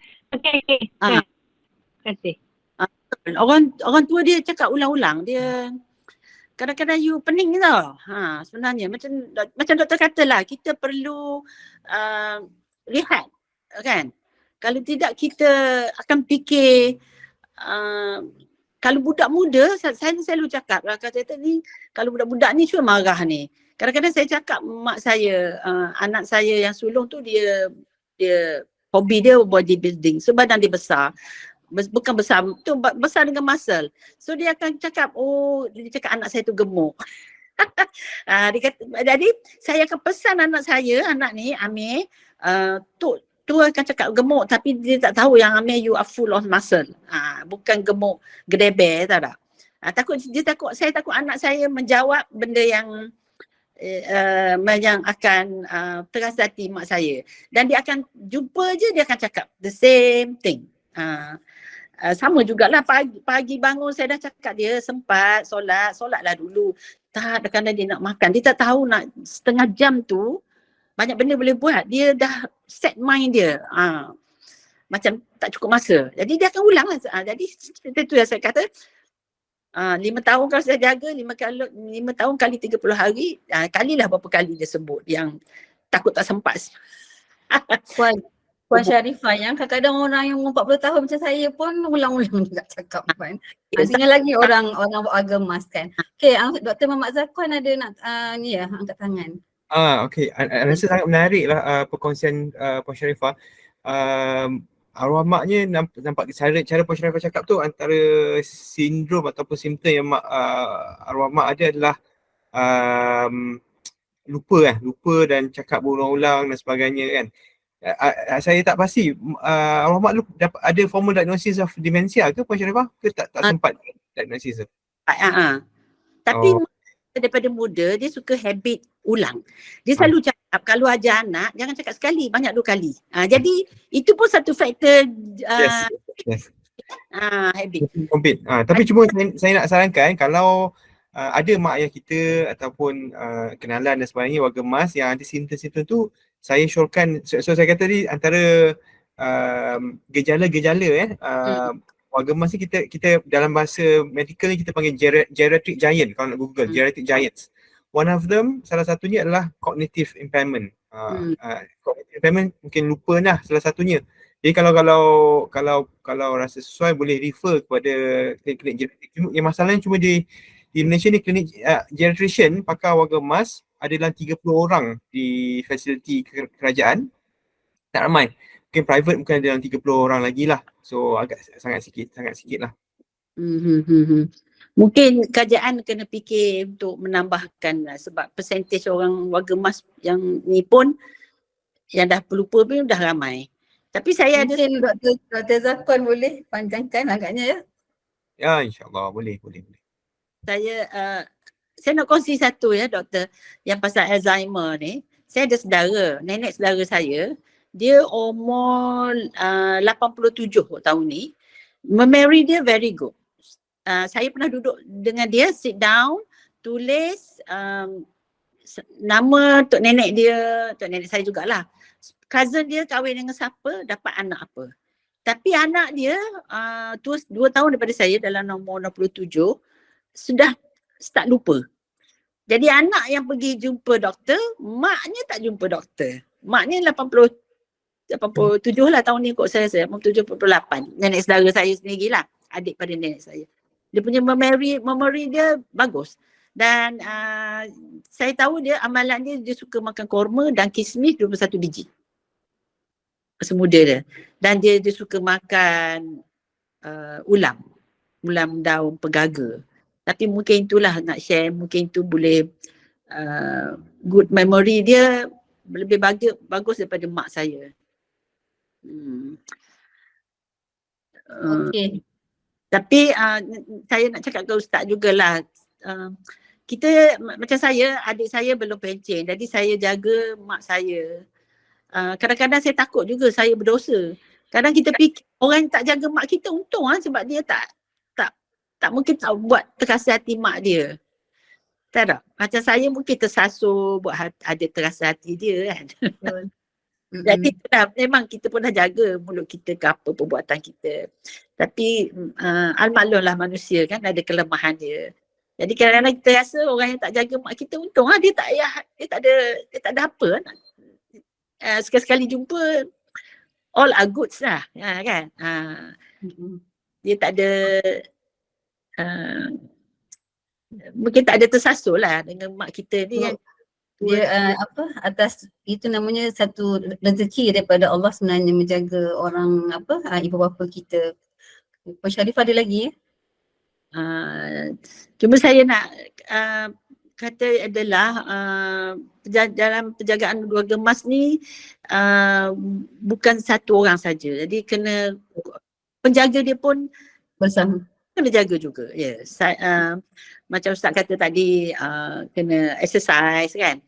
Terima kasih. Orang tua dia cakap ulang-ulang. Dia kadang-kadang you pening tau. Sebenarnya macam doktor kata lah, kita perlu rehat kan. Kalau tidak kita akan fikir kalau budak muda, saya selalu cakap lah, kata ni kalau budak-budak ni cuma marah ni. Kadang-kadang saya cakap mak saya, anak saya yang sulung tu dia hobi dia bodybuilding. So badan dia besar. Bukan besar, tu besar dengan muscle. So dia akan cakap, dia cakap anak saya tu gemuk. Dia kata, jadi saya akan pesan anak ni Amir, tu akan cakap gemuk tapi dia tak tahu yang Amir you are full of muscle. Bukan gemuk gedeber, tahu tak? Saya takut anak saya menjawab benda yang akan terasa hati mak saya. Dan dia akan jumpa je dia akan cakap the same thing. Sama jugalah pagi bangun saya dah cakap dia sempat solatlah dulu. Tak, kadang-kadang dia nak makan. Dia tak tahu nak setengah jam tu banyak benda boleh buat. Dia dah set mind dia. Macam tak cukup masa. Jadi dia akan ulang lah. Jadi itu yang saya kata 5 tahun kalau saya jaga, 5 tahun kali 30 hari, kalilah berapa kali dia sebut yang takut tak sempat. Puan Sharifah yang kadang-kadang orang yang umur 40 tahun macam saya pun ulang-ulang juga cakap kan. Tinggal lagi orang agama kan. Okey, Dr. Muhammad Zakwan ada nak angkat tangan. Okey, rasa sangat menarik lah perkongsian Puan Sharifah. Arwah maknya nampak cara Puan Sharifah cakap tu antara sindrom ataupun simptom yang arwah mak ada adalah lupa dan cakap berulang-ulang dan sebagainya kan. Saya tak pasti arwah mak ada formal diagnosis of dementia ke Puan Sharifah? Ke tak sempat diagnosis tu? Tapi daripada muda dia suka habit ulang. Dia selalu cakap kalau ajar anak jangan cakap sekali, banyak 2 kali. Jadi itu pun satu faktor yes. Habit. Tapi cuma saya nak sarankan kalau ada mak ayah kita ataupun kenalan dan sebagainya warga emas yang ada simptom-simptom tu, saya syorkan, so saya kata tadi antara gejala-gejala warga emas ni kita dalam bahasa medical ni kita panggil geriatric giant, kalau nak google geriatric giants. One of them, salah satunya adalah cognitive impairment. Cognitive impairment mungkin lupa lah salah satunya. Jadi kalau rasa sesuai boleh refer kepada klinik geriatrik. Yang masalahnya cuma di Malaysia ni klinik geriatrician pakar warga emas ada dalam 30 orang di fasiliti kerajaan. Tak ramai. Mungkin private mungkin ada dalam 30 orang lagi lah. So agak sangat sikit lah. Mungkin kerajaan kena fikir untuk menambahkan lah, sebab persentage orang warga emas yang ni pun yang dah pelupa pun dah ramai. Tapi saya ada Mungkin Dr. Zakwan boleh panjangkan agaknya ya. Ya, insyaAllah boleh. saya nak kongsi satu ya doktor, yang pasal Alzheimer ni. Saya ada saudara, nenek saudara saya, dia umur 87 tahun ni. Memory dia very good. Saya pernah duduk dengan dia, sit down, tulis nama tok nenek dia, tok nenek saya jugalah. Cousin dia kahwin dengan siapa, dapat anak apa. Tapi anak dia 2 tahun daripada saya, dalam nombor 67, sudah start lupa. Jadi anak yang pergi jumpa doktor, maknya tak jumpa doktor. Maknya 87 lah tahun ni kot saya, 87, 88. Nenek saudara saya sendirilah, adik pada nenek saya. Dia punya memory dia bagus. Dan saya tahu dia, amalan dia suka makan korma dan kismis 21 biji. Semuda dia. Dan dia suka makan ulam daun pegaga. Tapi mungkin itulah nak share, mungkin itu boleh good memory dia lebih bagus daripada mak saya. Okey. Tapi saya nak cakap ke Ustaz jugalah, kita macam saya, adik saya belum pencen, jadi saya jaga mak saya. Kadang-kadang saya takut juga saya berdosa. Kadang kita fikir orang yang tak jaga mak kita untung sebab dia tak mungkin tak buat terasa hati mak dia. Tak? Macam saya mungkin tersasul buat ada terasa hati dia kan. Jadi memang kita pun dah jaga mulut kita ke apa perbuatan kita. Tapi al-maklumlah manusia kan ada kelemahan dia. Jadi kadang-kadang kita rasa orang yang tak jaga mak kita untung dia tak ada apa. Sekali-sekali jumpa all are goods lah kan. Dia tak ada mungkin tak ada tersasul lah dengan mak kita ni yang dia atas itu namanya satu rezeki daripada Allah sebenarnya, menjaga orang ibu bapa kita. Puan Sharifah ada lagi ya? Cuma saya nak kata adalah dalam penjagaan keluarga emas ni bukan satu orang saja. Jadi kena penjaga dia pun Bersama. Kena jaga juga. Yes. Macam Ustaz kata tadi kena exercise kan.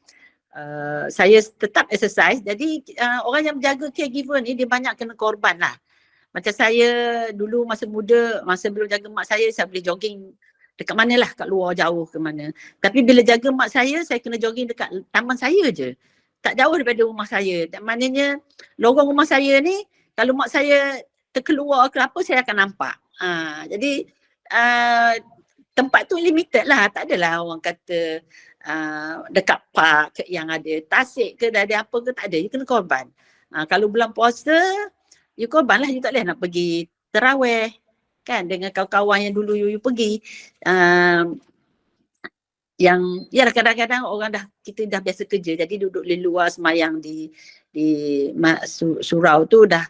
Saya tetap exercise. Jadi orang yang menjaga caregiver ni dia banyak kena korban lah. Macam saya dulu masa muda, masa belum jaga mak saya boleh jogging dekat mana lah, kat luar jauh ke mana. Tapi bila jaga mak saya kena jogging dekat taman saya je. Tak jauh daripada rumah saya. Dan maknanya lorong rumah saya ni, kalau mak saya terkeluar ke apa, saya akan nampak. Jadi tempat tu limited lah. Tak adalah orang kata dekat park yang ada tasik ke, ada apa ke, tak ada. You kena korban. Kalau bulan puasa, you korban lah. You tak boleh nak pergi terawih kan dengan kawan-kawan yang dulu you pergi. Yang ya kadang-kadang orang kita dah biasa kerja, jadi duduk di luar semayang di surau tu dah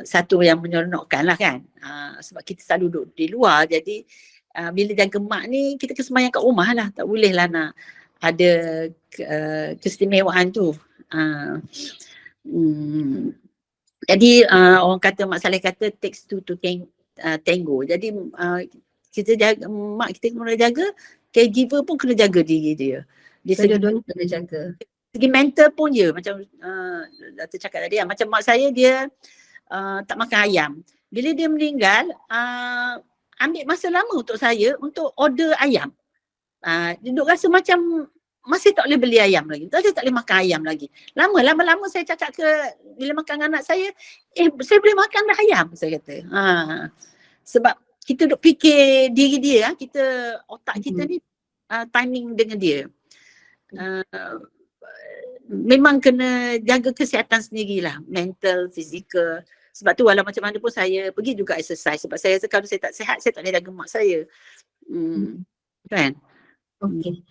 satu yang menyeronokkan lah kan. Sebab kita selalu duduk di luar, jadi bila jaga mak ni kita kesemayang kat rumah lah, tak boleh lah nak ada keistimewaan tu. Jadi orang kata, Mak Saleh kata takes two to tango. Jadi kita jaga mak kita kena jaga, caregiver pun kena jaga diri dia. Kedua-duanya kena jaga. Segi mental pun macam Dato' cakap tadi, macam mak saya dia tak makan ayam. Bila dia meninggal, ambil masa lama untuk saya untuk order ayam. Dia duduk rasa macam masih tak boleh beli ayam lagi. Tak boleh makan ayam lagi. Lama-lama saya cakap ke bila makan dengan anak saya, saya boleh makan dah ayam, saya kata. Sebab kita duk fikir diri dia, otak kita ni timing dengan dia. Memang kena jaga kesihatan sendirilah, mental, fizikal. Sebab tu walau macam mana pun saya pergi juga exercise, sebab saya rasa kalau saya tak sihat, saya tak boleh jaga mak saya. Kan? Okey.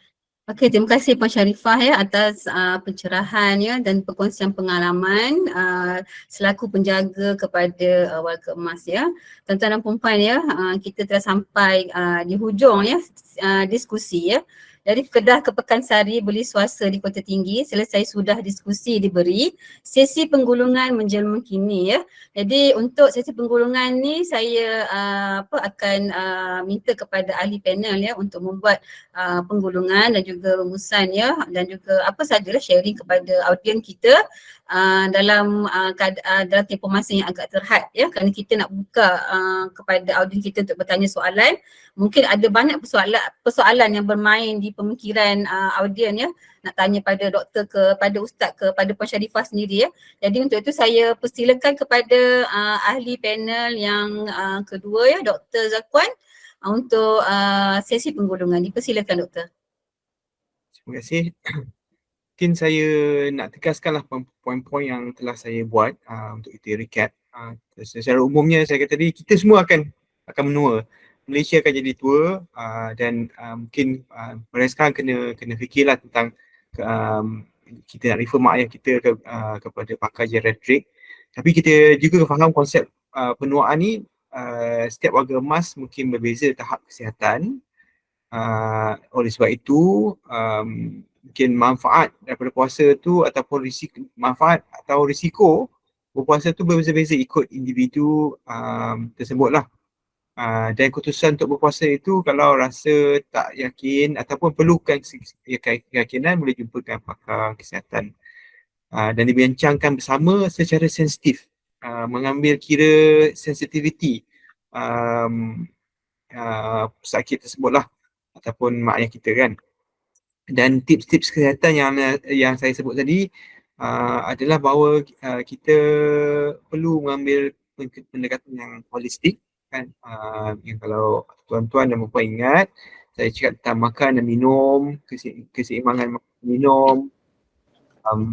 Okey, terima kasih Puan Sharifah ya atas pencerahan ya dan perkongsian pengalaman selaku penjaga kepada warga emas ya. Tuan-tuan dan puan ya, kita telah sampai di hujung ya diskusi ya. Dari Kedah ke Pekansari beli swasta di Kota Tinggi, selesai sudah diskusi diberi, sesi penggulungan menjelma kini ya. Jadi untuk sesi penggulungan ni saya akan minta kepada ahli panel ya untuk membuat penggulungan dan juga rumusan ya, dan juga apa sajalah sharing kepada audiens kita dalam dalam tempoh masa yang agak terhad ya, kerana kita nak buka kepada audiens kita untuk bertanya soalan. Mungkin ada banyak persoalan yang bermain di pemikiran audiens ya, nak tanya pada doktor ke, pada ustaz ke, pada Puan Sharifah sendiri ya. Jadi untuk itu saya persilakan kepada ahli panel yang kedua ya, Dr. Zakwan, untuk sesi penggulungan. Dipersilakan doktor. Terima kasih. Mungkin saya nak tegaskanlah poin-poin yang telah saya buat untuk kita recap. Secara umumnya saya kata tadi, kita semua akan menua. Malaysia akan jadi tua dan mungkin mereka sekarang kena fikirlah tentang kita nak refer mak ayah kita kepada pakar geriatrik. Tapi kita juga faham konsep penuaan ni, setiap warga emas mungkin berbeza tahap kesihatan. Oleh sebab itu mungkin manfaat daripada puasa tu ataupun manfaat atau risiko berpuasa tu berbeza-beza ikut individu tersebutlah. Dan keputusan untuk berpuasa itu kalau rasa tak yakin ataupun perlukan keyakinan, boleh jumpakan pakar kesihatan dan dibincangkan bersama secara sensitif, mengambil kira sensitiviti pesakit tersebutlah ataupun mak ayah kita kan. Dan tips-tips kesihatan yang saya sebut tadi adalah bahawa kita perlu mengambil pendekatan yang holistik kan. Yang kalau tuan-tuan dan puan ingat, saya cakap tentang makan dan minum, keseimbangan makan dan minum,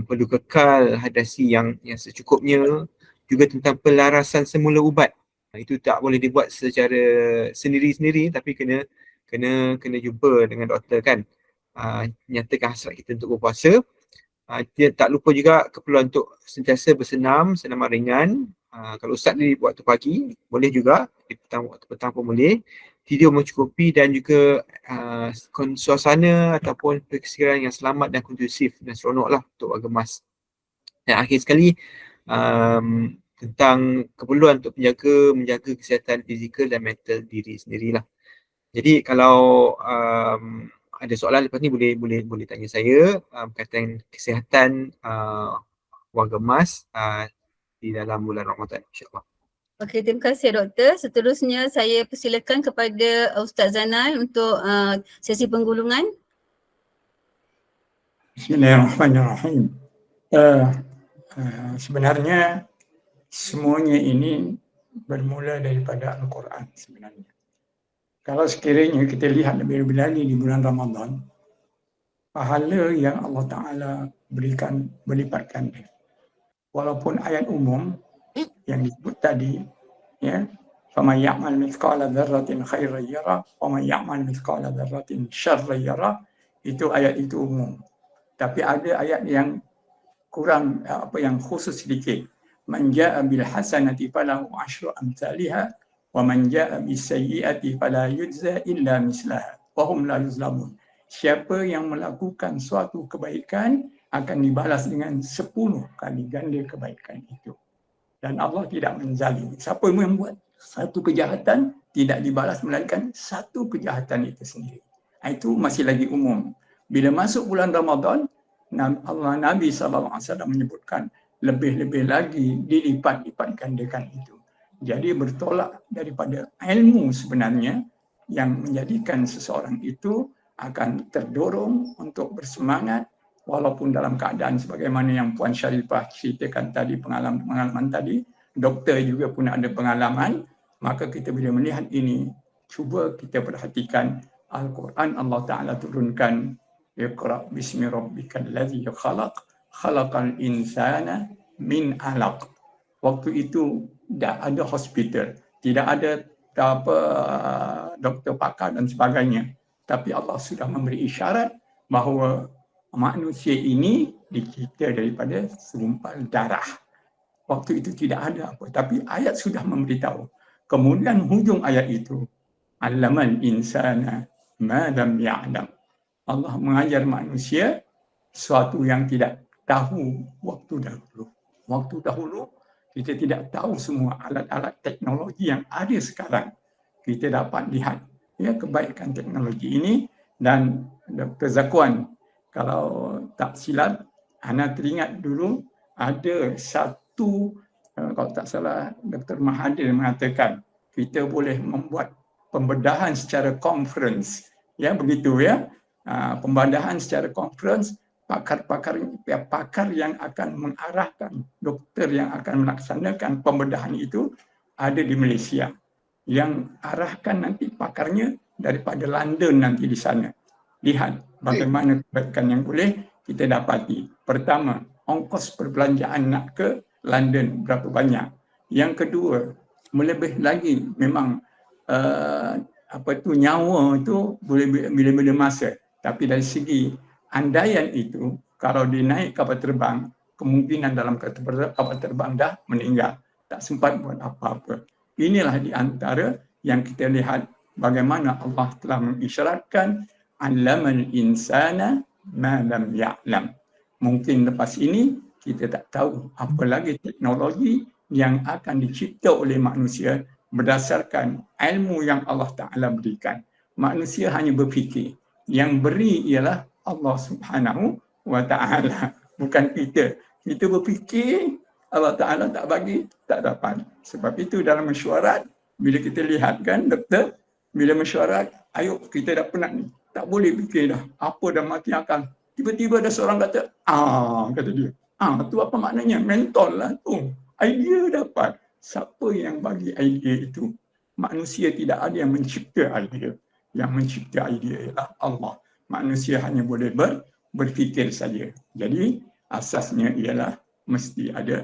perlu kekal hadasi yang secukupnya, juga tentang pelarasan semula ubat. Itu tak boleh dibuat secara sendiri-sendiri, tapi kena jumpa dengan doktor kan. Nyatakan hasrat kita untuk berpuasa. Dia tak lupa juga keperluan untuk sentiasa senam ringan. Kalau ustaz ni buat waktu pagi, boleh juga. Di waktu petang pun boleh. Tidur mencukupi dan juga suasana ataupun persekitaran yang selamat dan kondusif dan seronok lah untuk warga emas. Dan akhir sekali, tentang keperluan untuk menjaga kesihatan fizikal dan mental diri sendirilah. Jadi kalau ada soalan lepas ni boleh tanya saya berkaitan kesihatan warga emas di dalam bulan Ramadan, insya-Allah. Okey, terima kasih doktor. Seterusnya saya persilakan kepada Ustaz Zainal untuk sesi penggulungan. Bismillahirrahmanirrahim. Sebenarnya semuanya ini bermula daripada Al-Quran sebenarnya. Kalau sekiranya kita lihat lebih lagi di bulan Ramadan, pahala yang Allah Ta'ala berikan berlipat ganda. Walaupun ayat umum yang disebut tadi, ya, faman ya'mal mithqala dzarratin khairan yara wa man ya'mal mithqala dzarratin syarran yara, itu ayat itu umum. Tapi ada ayat yang kurang, yang khusus sedikit. Man jaa'a bil hasanati falahu 'asyru amsalha wa man jaa'a bis sayyi'ati fala yujza illa mislaha wa hum la yuzlamun. Siapa yang melakukan suatu kebaikan akan dibalas dengan 10 kali ganda kebaikan itu. Dan Allah tidak menzalimi. Siapa yang membuat satu kejahatan tidak dibalas melainkan satu kejahatan itu sendiri. Itu masih lagi umum. Bila masuk bulan Ramadan, Nabi SAW menyebutkan lebih-lebih lagi dilipat-lipat gandakan itu. Jadi bertolak daripada ilmu sebenarnya yang menjadikan seseorang itu akan terdorong untuk bersemangat walaupun dalam keadaan sebagaimana yang Puan Sharifah ceritakan tadi, pengalaman tadi, doktor juga pun ada pengalaman, maka kita bila melihat ini, cuba kita perhatikan Al-Quran Allah Ta'ala turunkan, Iqra' bismi rabbikal ladzi khalaq, khalaqal insana min 'alaq. Waktu itu tidak ada hospital, tidak ada doktor pakar dan sebagainya. Tapi Allah sudah memberi isyarat bahawa manusia ini dicipta daripada segumpal darah. Waktu itu tidak ada apa, tapi ayat sudah memberitahu. Kemudian hujung ayat itu, allamal insana ma lam ya'lam. Allah mengajar manusia sesuatu yang tidak tahu waktu dahulu. Waktu dahulu kita tidak tahu semua alat-alat teknologi yang ada sekarang. Kita dapat lihat ya kebaikan teknologi ini. Dan Dr. Zakwan, kalau tak silap, Ana teringat dulu ada satu, kalau tak salah Dr. Mahathir mengatakan kita boleh membuat pembedahan secara conference, ya begitu ya, pembedahan secara conference, pakar yang akan mengarahkan, doktor yang akan melaksanakan pembedahan itu ada di Malaysia. Yang arahkan nanti pakarnya daripada London nanti di sana. Lihat bagaimana kebaikan yang boleh kita dapati. Pertama, ongkos perbelanjaan nak ke London berapa banyak. Yang kedua, melebih lagi memang nyawa itu boleh bila-bila masa. Tapi dari segi andaian itu, kalau dinaik kapal terbang, kemungkinan dalam kapal terbang dah meninggal. Tak sempat buat apa-apa. Inilah di antara yang kita lihat bagaimana Allah telah mengisyaratkan allamal insana ma lam ya'lam. Mungkin lepas ini kita tak tahu apa lagi teknologi yang akan dicipta oleh manusia berdasarkan ilmu yang Allah Ta'ala berikan. Manusia hanya berfikir. Yang beri ialah Allah Subhanahu wa Ta'ala, bukan kita. Kita berfikir, Allah Ta'ala tak bagi, tak dapat. Sebab itu dalam mesyuarat, bila kita lihat kan doktor, bila mesyuarat, ayo kita dah penat ni, tak boleh fikir dah, apa dah mati akal. Tiba-tiba ada seorang kata, kata dia, tu apa maknanya? Mentol lah tu, idea dapat. Siapa yang bagi idea itu? Manusia tidak ada yang mencipta idea. Yang mencipta idea ialah Allah. Manusia hanya boleh berfikir saja. Jadi asasnya ialah mesti ada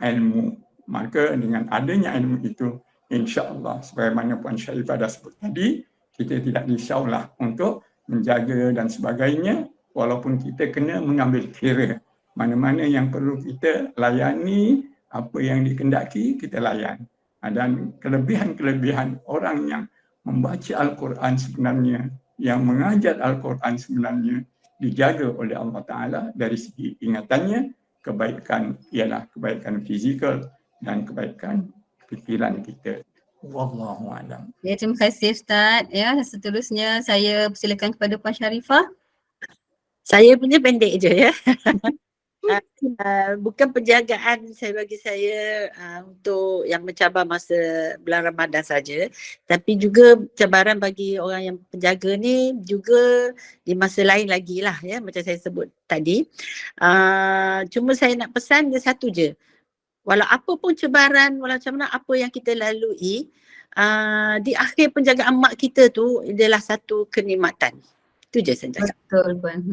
ilmu. Maka dengan adanya ilmu itu, insya-Allah sebagaimana Puan Sharifah dah sebut tadi, kita tidak risaulah untuk menjaga dan sebagainya, walaupun kita kena mengambil kira mana-mana yang perlu kita layani, apa yang dikendaki kita layan. Dan kelebihan-kelebihan orang yang membaca Al-Quran sebenarnya, yang mengajar Al-Quran sebenarnya dijaga oleh Allah Ta'ala dari segi ingatannya. Kebaikan ialah kebaikan fizikal dan kebaikan fikiran kita. Wallahu a'lam. Ya, terima kasih Ustaz. Ya, seterusnya saya persilakan kepada Puan Sharifah. Saya punya pendek je ya. Bukan penjagaan bagi saya untuk yang mencabar masa bulan Ramadan saja, tapi juga cabaran bagi orang yang penjaga ni juga di masa lain lagi lah ya, macam saya sebut tadi. Cuma saya nak pesan dia satu je, walau apa pun cabaran, walau macam mana apa yang kita lalui, di akhir penjagaan mak kita tu adalah satu kenikmatan. Itu je saya cakap. Betul Puan.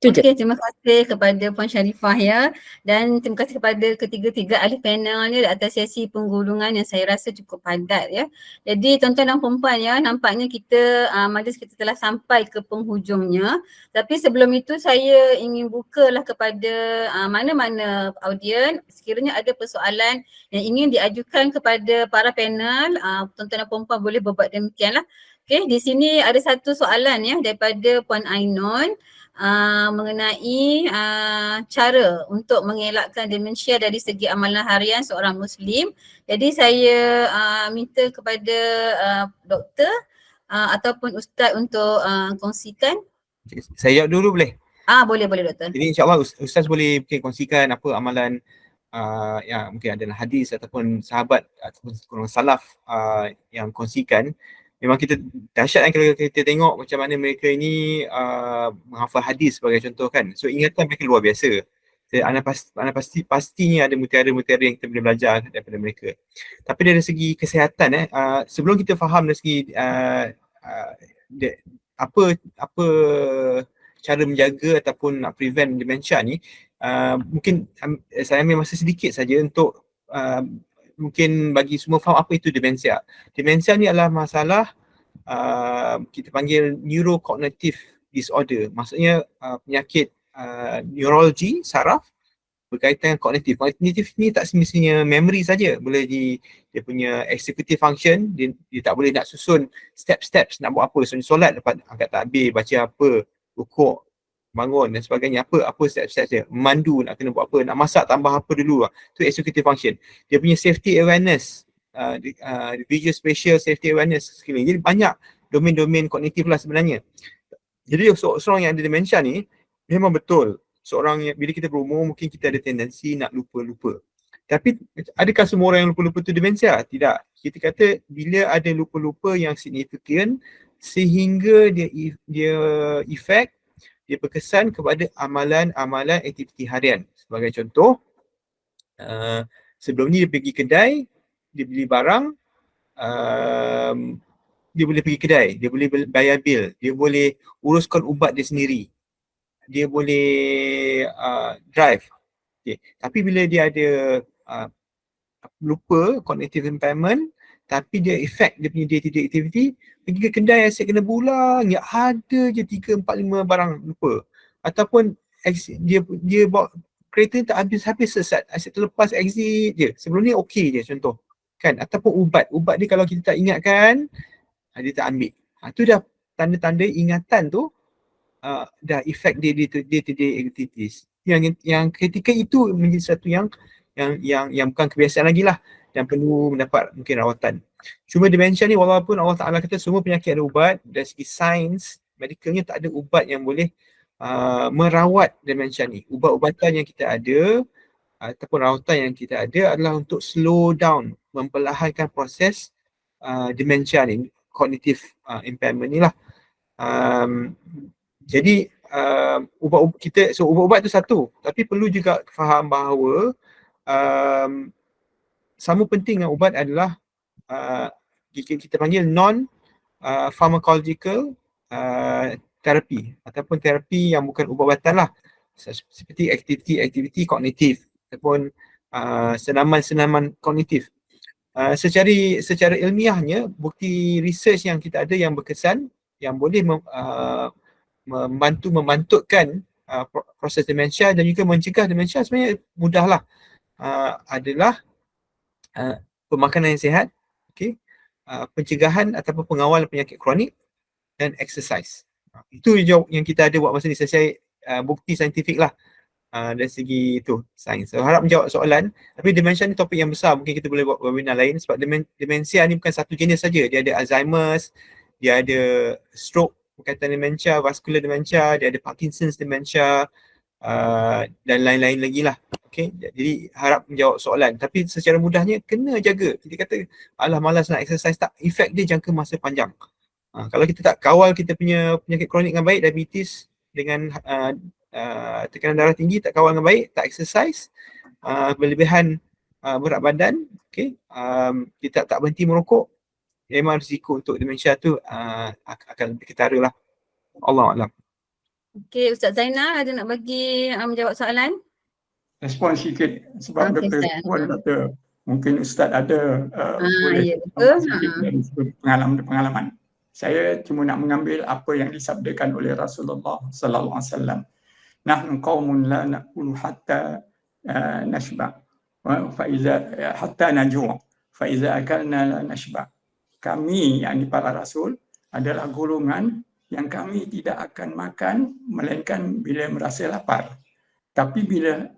Okey, terima kasih kepada Puan Sharifah ya, dan terima kasih kepada ketiga-tiga ahli panel ni atas sesi penggulungan yang saya rasa cukup padat ya. Jadi tuan-tuan dan puan ya, nampaknya kita majlis kita telah sampai ke penghujungnya. Tapi sebelum itu saya ingin bukalah kepada mana-mana audien, sekiranya ada persoalan yang ingin diajukan kepada para panel, tuan-tuan dan puan boleh berbuat demikianlah. Okey, di sini ada satu soalan ya daripada Puan Ainon. Mengenai cara untuk mengelakkan demensia dari segi amalan harian seorang Muslim. Jadi saya minta kepada doktor ataupun ustaz untuk kongsikan. Saya jawab dulu boleh? Boleh doktor. Jadi insyaAllah ustaz boleh mungkin kongsikan apa amalan yang mungkin adalah hadis ataupun sahabat ataupun salaf yang kongsikan. Memang kita dahsyat kan kalau kita tengok macam mana mereka ini menghafal hadis sebagai contoh kan. So ingatan mereka luar biasa. Anda pastinya ada mutiara-mutiara yang kita boleh belajar daripada mereka. Tapi dari segi kesihatan sebelum kita faham dari segi apa cara menjaga ataupun nak prevent dementia ni, mungkin saya ambil masa sedikit saja untuk mungkin bagi semua faham apa itu demensia. Demensia ni adalah masalah kita panggil neurocognitive disorder. Maksudnya penyakit neurologi, saraf berkaitan dengan kognitif. Kognitif ni tak semestinya memory saja, boleh dia punya executive function, dia tak boleh nak susun steps nak buat apa, solat dapat angkat takbir, baca apa, rukuk, bangun dan sebagainya, apa step-step dia, memandu nak kena buat apa, nak masak tambah apa dulu, tu executive function. Dia punya safety awareness, visual spatial safety awareness skilling. Jadi banyak domain-domain kognitif lah sebenarnya. Jadi seorang yang ada dementia ni memang betul, seorang yang bila kita berumur mungkin kita ada tendensi nak lupa-lupa. Tapi adakah semua orang yang lupa-lupa tu demensia? Tidak. Kita kata bila ada lupa-lupa yang signifikan sehingga dia efek, dia berkesan kepada amalan-amalan aktiviti harian. Sebagai contoh, sebelum ni dia pergi kedai, dia beli barang, dia boleh pergi kedai, dia boleh bayar bil, dia boleh uruskan ubat dia sendiri, dia boleh drive. Okay. Tapi bila dia ada lupa, cognitive impairment, tapi dia effect dia punya day-to-day activity, pergi ke kedai asyik kena bulang, ya ada je 3, 4, 5 barang lupa. Ataupun dia bawa kereta tak habis-habis sesat, asyik terlepas exit je. Sebelum ni okey je contoh. Kan? Ataupun ubat dia kalau kita tak ingatkan, dia tak ambil. Tu dah tanda-tanda ingatan tu dah effect dia day-to-day activities. Yang ketika itu menjadi satu yang bukan kebiasaan lagi lah dan perlu mendapat mungkin rawatan. Cuma dementia ni walaupun Allah Ta'ala kata semua penyakit ada ubat, dari segi sains, medikalnya tak ada ubat yang boleh merawat dementia ni. Ubat-ubatan yang kita ada ataupun rawatan yang kita ada adalah untuk slow down, memperlahankan proses dementia ni, cognitive impairment ni lah. Jadi ubat-ubat tu satu, tapi perlu juga faham bahawa sama penting dengan ubat adalah kita panggil non-pharmacological terapi ataupun terapi yang bukan ubat-ubatan lah, seperti aktiviti kognitif ataupun senaman-senaman kognitif. Secara ilmiahnya, bukti research yang kita ada yang berkesan, yang boleh memantutkan proses demensia dan juga mencegah demensia sebenarnya mudahlah, adalah pemakanan yang sihat, pencegahan ataupun pengawalan penyakit kronik dan exercise. Itu yang kita ada buat masa ni, saya bukti saintifik lah dari segi itu sains. So, harap menjawab soalan. Tapi demensia ni topik yang besar, mungkin kita boleh buat webinar lain sebab demensia ni bukan satu jenis saja. Dia ada Alzheimer's, dia ada stroke berkaitan demensia, vascular dementia, dia ada Parkinson's dementia dan lain-lain lagi lah. Okay, jadi harap menjawab soalan. Tapi secara mudahnya kena jaga. Kita kata alah malas nak exercise, tak, efek dia jangka masa panjang. Kalau kita tak kawal kita punya penyakit kronik dengan baik, diabetes dengan tekanan darah tinggi, tak kawal dengan baik, tak exercise, berlebihan berat badan, kita tak berhenti merokok, memang risiko untuk demensia tu akan lebih ketara lah. Allahuakbar. Okey, Ustaz Zainal ada nak bagi menjawab soalan? Respon sikit sebab Okey, Dr. Ustaz. Puan kata mungkin Ustaz ada boleh ya, betul. sikit dari pengalaman. Saya cuma nak mengambil apa yang disabdakan oleh Rasulullah sallallahu alaihi wasallam. Nahnu qaumun la naqulu hatta nashba fa iza hatta najua fa iza akalna la nashba. Kami, yakni para rasul, adalah golongan yang kami tidak akan makan melainkan bila merasa lapar. Tapi bila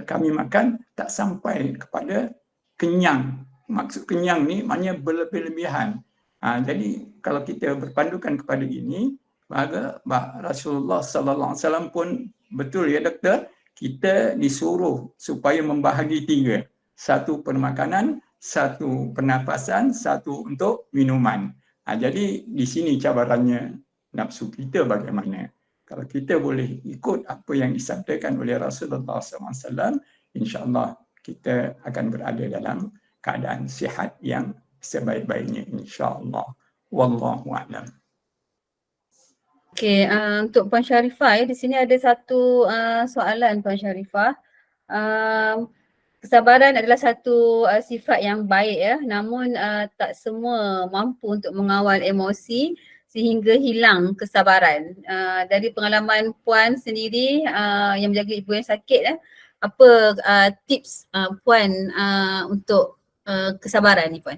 kami makan tak sampai kepada kenyang. Maksud kenyang ni maknanya berlebih-lebihan. Jadi kalau kita berpandukan kepada ini, maka Rasulullah sallallahu alaihi wasallam pun betul ya doktor, kita disuruh supaya membahagi 3. 1 permakanan, 1 pernafasan, 1 untuk minuman. Jadi di sini cabarannya nafsu kita bagaimana. Kalau kita boleh ikut apa yang disabdakan oleh Rasulullah SAW, insya-Allah kita akan berada dalam keadaan sihat yang sebaik-baiknya, insya-Allah. Wallahu a'lam. Okey, untuk Puan Sharifah, di sini ada satu soalan Puan Sharifah. Kesabaran adalah satu sifat yang baik ya, namun tak semua mampu untuk mengawal emosi sehingga hilang kesabaran. Dari pengalaman Puan sendiri yang menjaga ibu yang sakit, apa tips Puan untuk kesabaran ni Puan?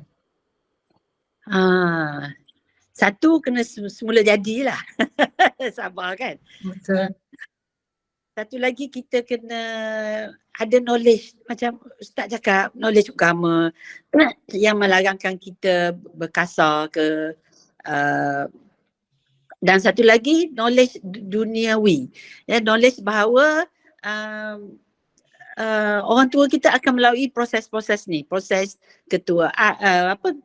Satu kena semula jadilah. Sabar kan. Betul. Satu lagi kita kena ada knowledge, macam Ustaz cakap, knowledge agama yang melarangkan kita berkasar ke dan satu lagi knowledge duniawi, knowledge bahawa orang tua kita akan melalui proses-proses ni, proses ketua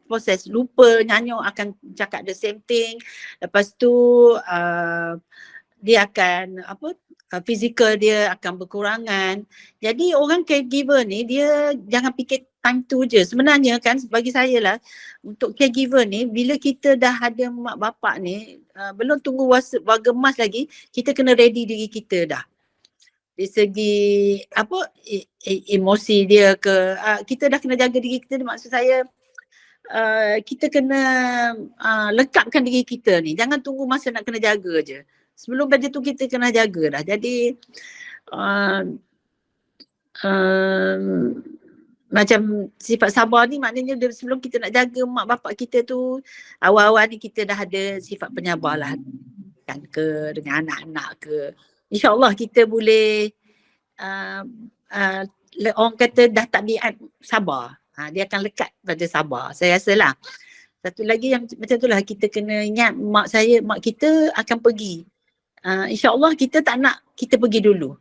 proses lupa, nyanyuk akan cakap the same thing, lepas tu dia akan fizikal dia akan berkurangan. Jadi orang caregiver ni dia jangan fikir time tu je. Sebenarnya kan bagi saya lah, untuk caregiver ni bila kita dah ada mak bapak ni, belum tunggu warga emas lagi, kita kena ready diri kita dah. Dari segi emosi dia ke, kita dah kena jaga diri kita. Maksud saya kita kena lekapkan diri kita ni. Jangan tunggu masa nak kena jaga je. Sebelum pada tu kita kena jaga dah. Jadi macam sifat sabar ni maknanya sebelum kita nak jaga mak bapak kita tu, awal-awal ni kita dah ada sifat penyabar lah kan, ke dengan anak-anak ke. InsyaAllah kita boleh orang kata dah tabiat sabar. Dia akan lekat pada sabar. Saya rasa lah. Satu lagi yang macam tu lah, kita kena ingat mak kita akan pergi. InsyaAllah kita tak nak kita pergi dulu.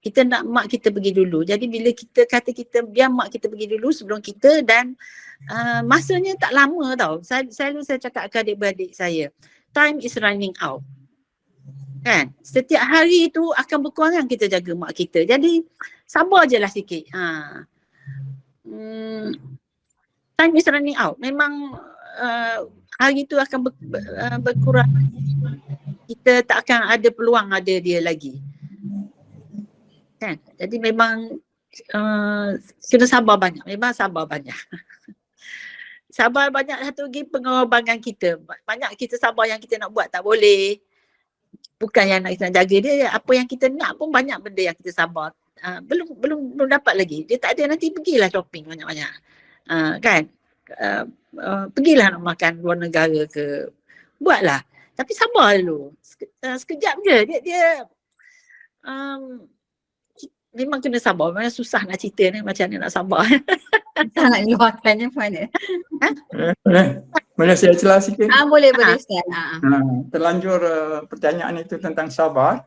Kita nak mak kita pergi dulu. Jadi bila kita kata kita biar mak kita pergi dulu sebelum kita, dan masanya tak lama tau. Selalu saya cakap ke adik-beradik saya, time is running out. Kan? Setiap hari tu akan berkurang kita jaga mak kita. Jadi sabar je lah sikit. Time is running out. Memang hari tu akan berkurang. Kita tak akan ada peluang ada dia lagi. Kan? Jadi memang kena sabar banyak. Memang sabar banyak. Sabar banyak. Satu lagi pengorbanan kita. Banyak kita sabar yang kita nak buat tak boleh. Bukan yang nak kita jaga dia. Apa yang kita nak pun banyak benda yang kita sabar. Belum dapat lagi. Dia tak ada, nanti pergilah shopping banyak-banyak. Kan? Pergilah nak makan luar negara ke. Buatlah. Tapi sabar dulu. Sekejap je. Dia memang kena sabar. Memang susah nak cerita ni macam mana nak sabar. Susah nak luahkannya Puan. Boleh saya celah sikit? Boleh Ustaz. Terlanjur pertanyaan itu tentang sabar.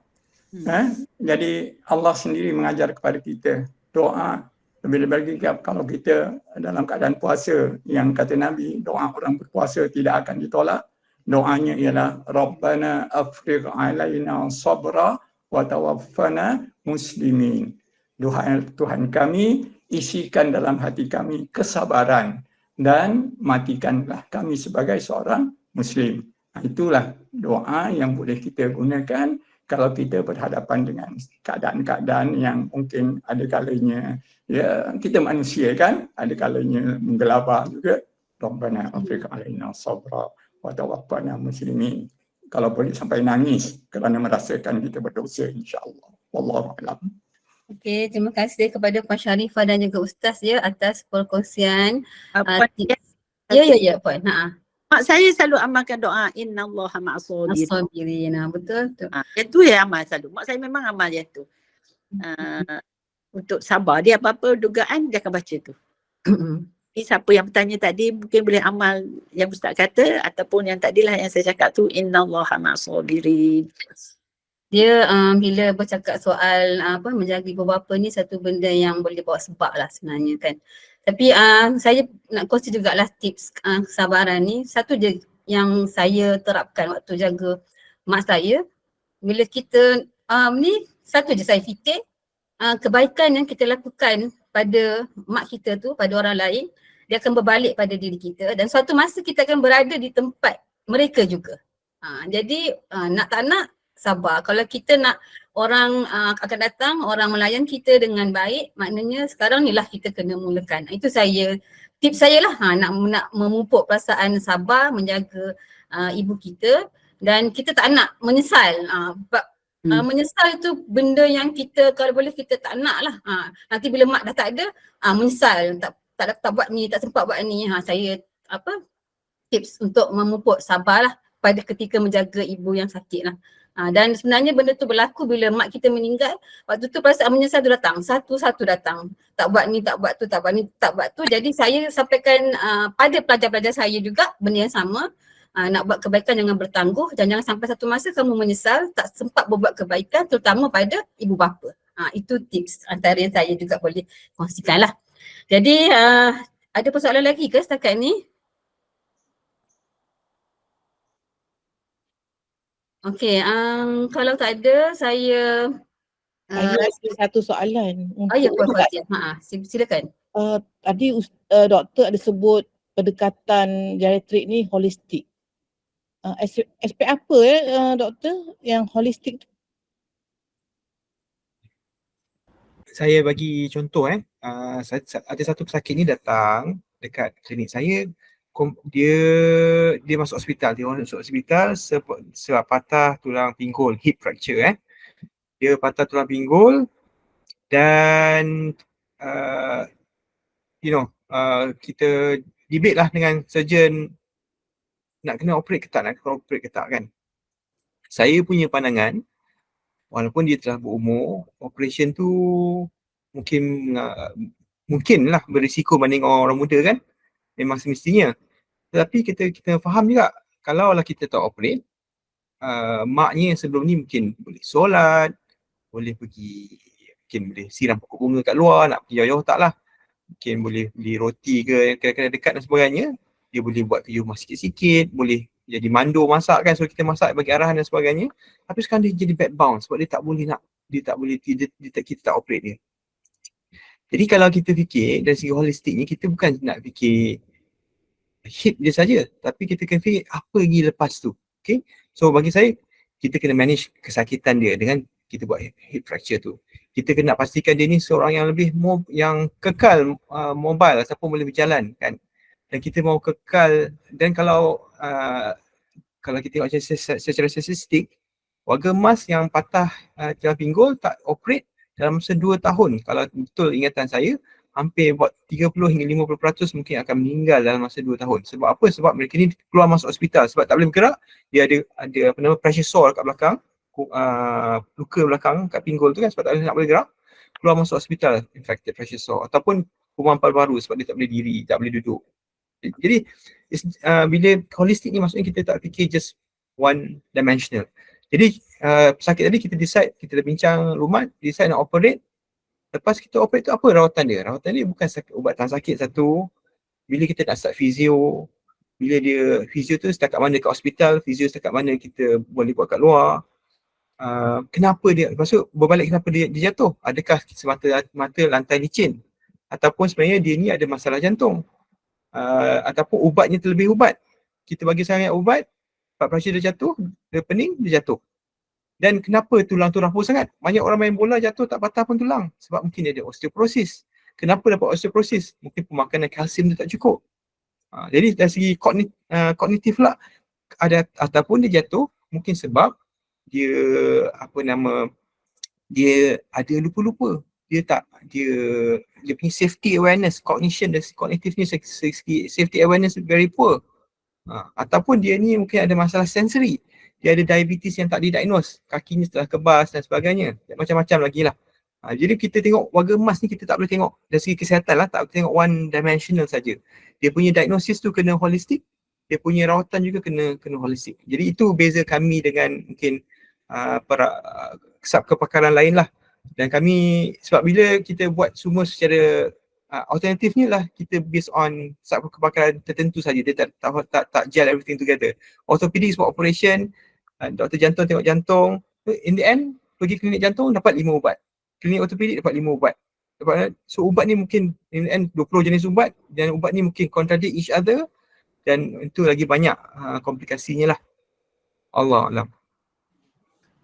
Jadi Allah sendiri mengajar kepada kita doa. Lebih-lebih lagi kalau kita dalam keadaan puasa, yang kata Nabi, doa orang berpuasa tidak akan ditolak. Doanya ialah Rabbana afrigh alaina sabra wa tawaffana muslimin. Tuhan kami, isikan dalam hati kami kesabaran dan matikanlah kami sebagai seorang muslim. Itulah doa yang boleh kita gunakan kalau kita berhadapan dengan keadaan-keadaan yang mungkin ada kalanya, ya kita manusia kan, ada kalanya menggelabah juga. Rabbana afrigh alaina sabra wa tawaffana muslimin. Kalau boleh sampai nangis kerana merasakan kita berdosa, insya-Allah. Wallahu a'lam. Okey, terima kasih kepada Puan Sharifah dan juga Ustaz atas perkongsian tips. Ya Puan. Mak saya selalu amalkan doa innallaha ma'as-sabirin. As-sabirin. Betul tu. Yang tu ya amal selalu. Mak saya memang amal yang tu. Untuk sabar, dia apa-apa dugaan dia akan baca tu. Siapa yang bertanya tadi mungkin boleh amal yang Ustaz kata, ataupun yang tadilah yang saya cakap tu innallaha ma'as-sabirin. Dia bila bercakap soal menjaga ibu bapa ni satu benda yang boleh bawa sebab lah sebenarnya kan. Tapi saya nak kongsi jugalah tips kesabaran ni. Satu je yang saya terapkan waktu jaga mak saya. Bila kita ni satu je saya fikir, kebaikan yang kita lakukan pada mak kita tu, pada orang lain, dia akan berbalik pada diri kita, dan suatu masa kita akan berada di tempat mereka juga. Jadi nak tak nak sabar. Kalau kita nak orang akan datang, orang melayan kita dengan baik, maknanya sekarang ni lah kita kena mulakan. Itu tips saya lah, nak memupuk perasaan sabar, menjaga ibu kita Dan kita tak nak menyesal. Menyesal tu benda yang kita kalau boleh kita tak nak lah. Nanti bila mak dah tak ada, menyesal tak buat ni, tak sempat buat ni. Saya tips untuk memupuk sabarlah pada ketika menjaga ibu yang sakit lah. Dan sebenarnya benda tu berlaku bila mak kita meninggal. Waktu tu perasaan menyesal tu datang, satu-satu datang. Tak buat ni, tak buat tu, tak buat ni, tak buat tu. Jadi saya sampaikan pada pelajar-pelajar saya juga benda yang sama. Nak buat kebaikan jangan bertangguh dan jangan sampai satu masa kamu menyesal tak sempat berbuat kebaikan terutama pada ibu bapa. Itu tips antara yang saya juga boleh kongsikan lah. Jadi ada persoalan lagi ke setakat ni? Okey, kalau tak ada saya Saya ada satu soalan ya untuk Puan Fazia. Silakan. tadi doktor ada sebut pendekatan geriatrik ni holistik. Aspek apa doktor yang holistik tu? Saya bagi contoh ada satu pesakit ni datang dekat klinik saya, dia masuk hospital, sebab patah tulang pinggul, hip fracture Dia patah tulang pinggul dan kita debate lah dengan surgeon nak kena operate ke tak kan. Saya punya pandangan, walaupun dia telah berumur, operation tu mungkin lah berisiko banding orang muda kan, memang semestinya. Tetapi kita faham juga, kalau lah kita tak operate, maknya sebelum ni mungkin boleh solat, boleh boleh siram pokok bunga kat luar, nak pergi jauh-jauh tak lah. Mungkin boleh beli roti ke kedai-kedai dekat dan sebagainya. Dia boleh buat kerja rumah sikit-sikit, boleh jadi mandor masak kan, so kita masak bagi arahan dan sebagainya. Tapi sekarang dia jadi bed bound sebab dia tak boleh kita tak operate dia. Jadi kalau kita fikir dari segi holistiknya, kita bukan nak fikir hip dia saja, tapi kita kena fikir apa lagi lepas tu. Okay? So bagi saya, kita kena manage kesakitan dia dengan kita buat hip fracture tu. Kita kena pastikan dia ni seorang yang lebih yang kekal mobile ataupun boleh berjalan kan. Dan kita mahu kekal, dan kalau kita tengok secara statistik, warga emas yang patah tulang pinggul tak operate dalam masa 2 tahun. Kalau betul ingatan saya, hampir buat 30 hingga 50% mungkin akan meninggal dalam masa 2 tahun. Sebab apa? Sebab mereka ni keluar masuk hospital sebab tak boleh bergerak. Dia ada pressure sore kat belakang, luka belakang kat pinggul tu kan, sebab tak boleh gerak. Keluar masuk hospital, infected pressure sore, ataupun kuman paru-paru sebab dia tak boleh diri, tak boleh duduk. Jadi bila holistik ni maksudnya kita tak fikir just one dimensional. Jadi pesakit tadi kita decide, kita dah bincang rumat, decide nak operate. Lepas kita operate tu apa rawatan dia? Rawatan dia bukan ubat tahan sakit satu. Bila kita nak start fizio, bila dia fizio tu setakat mana kat hospital, fizio setakat mana kita boleh buat kat luar. Kenapa dia, maksud berbalik kenapa dia jatuh? Adakah semata-mata lantai licin? Ataupun sebenarnya dia ni ada masalah jantung? Ataupun ubatnya terlebih ubat. Kita bagi sangat ubat, part pressure dia jatuh, dia pening, dia jatuh. Dan kenapa tulang tu rapuh sangat? Banyak orang main bola jatuh tak patah pun tulang. Sebab mungkin dia ada osteoporosis. Kenapa dapat osteoporosis? Mungkin pemakanan kalsium dia tak cukup. Jadi dari segi kognitif lah, ataupun dia jatuh mungkin sebab dia dia ada lupa-lupa. Dia punya safety awareness, cognition dan kognitif ni safety awareness very poor. Ataupun dia ni mungkin ada masalah sensory. Dia ada diabetes yang tak didiagnose, kakinya telah kebas dan sebagainya. Macam-macam lagi lah. Jadi kita tengok warga emas ni, kita tak boleh tengok dari segi kesihatan lah, tak boleh tengok one dimensional saja. Dia punya diagnosis tu kena holistik, dia punya rawatan juga kena holistik. Jadi itu beza kami dengan mungkin para kepakaran lain lah. Dan kami, sebab bila kita buat semua secara alternatifnya lah, kita based on kepakaran tertentu saja, dia tak gel everything together. Orthopedic buat operation, doktor jantung tengok jantung, in the end pergi klinik jantung dapat 5 ubat, klinik ortopedik dapat 5 ubat. So ubat ni mungkin in the end 20 jenis ubat, dan ubat ni mungkin contradict each other, dan itu lagi banyak komplikasinya lah. Allah alam.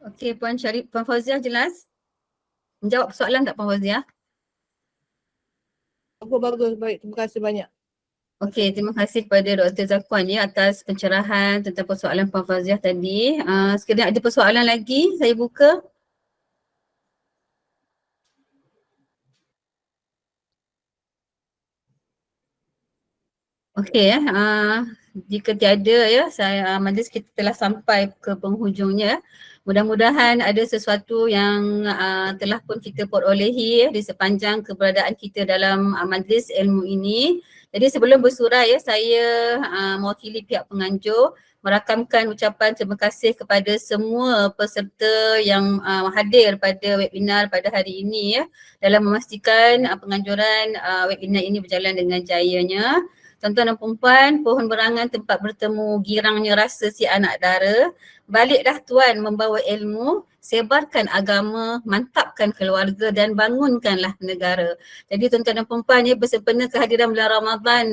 Okey, Puan Fauziah jelas? Menjawab soalan tak Puan Fauziah? Bagus, baik. Terima kasih banyak. Okey, terima kasih kepada Dr. Zakwan ya atas pencerahan tentang persoalan Puan Faziah tadi. Sekiranya ada persoalan lagi, saya buka. Okey jika tiada ya, majlis kita telah sampai ke penghujungnya. Mudah-mudahan ada sesuatu yang telah pun kita perolehi di sepanjang keberadaan kita dalam majlis ilmu ini. Jadi sebelum bersurai ya, saya mewakili pihak penganjur merakamkan ucapan terima kasih kepada semua peserta yang hadir pada webinar pada hari ini ya, dalam memastikan penganjuran webinar ini berjalan dengan jayanya. Tuan-tuan dan perempuan, pohon berangan tempat bertemu girangnya rasa si anak dara. Baliklah tuan membawa ilmu, sebarkan agama, mantapkan keluarga dan bangunkanlah negara. Jadi tuan-tuan dan perempuan ya, bersempena kehadiran bulan Ramadan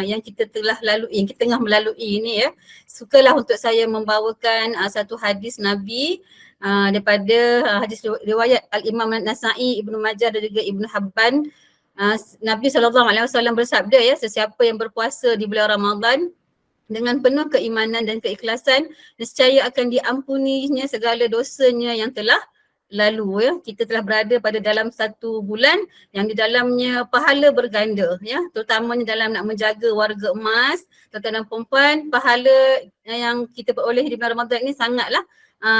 yang kita telah lalui, yang kita tengah melalui ini ya, sukalah untuk saya membawakan satu hadis Nabi daripada hadis riwayat Al-Imam Nasa'i, Ibnu Majah dan juga Ibnu Habban. Nabi SAW bersabda ya, sesiapa yang berpuasa di bulan Ramadan dengan penuh keimanan dan keikhlasan, nescaya akan diampuninya segala dosanya yang telah lalu ya. Kita telah berada pada dalam satu bulan yang di dalamnya pahala berganda ya, terutamanya dalam nak menjaga warga emas. Tuan-tuan dan perempuan, pahala yang kita peroleh di bulan Ramadan ini sangatlah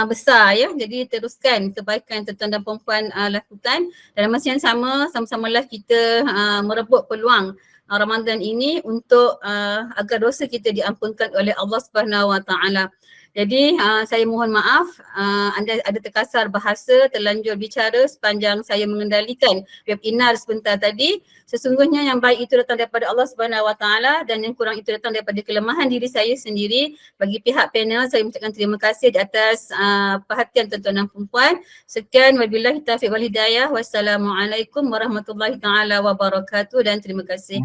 besar ya. Jadi teruskan kebaikan tuan-tuan dan perempuan lakukan. Dalam masa yang sama-samalah kita merebut peluang Ramadan ini untuk agar dosa kita diampunkan oleh Allah Subhanahu Wa Taala. Jadi saya mohon maaf anda ada terkasar bahasa, terlanjur bicara sepanjang saya mengendalikan webinar sebentar tadi. Sesungguhnya yang baik itu datang daripada Allah Subhanahu Wa Taala dan yang kurang itu datang daripada kelemahan diri saya sendiri. Bagi pihak panel saya mengucapkan terima kasih di atas perhatian tuan-tuan dan perempuan. Sekian, wabillahi taufiq wal hidayah. Wassalamualaikum warahmatullahi taala wabarakatuh dan terima kasih.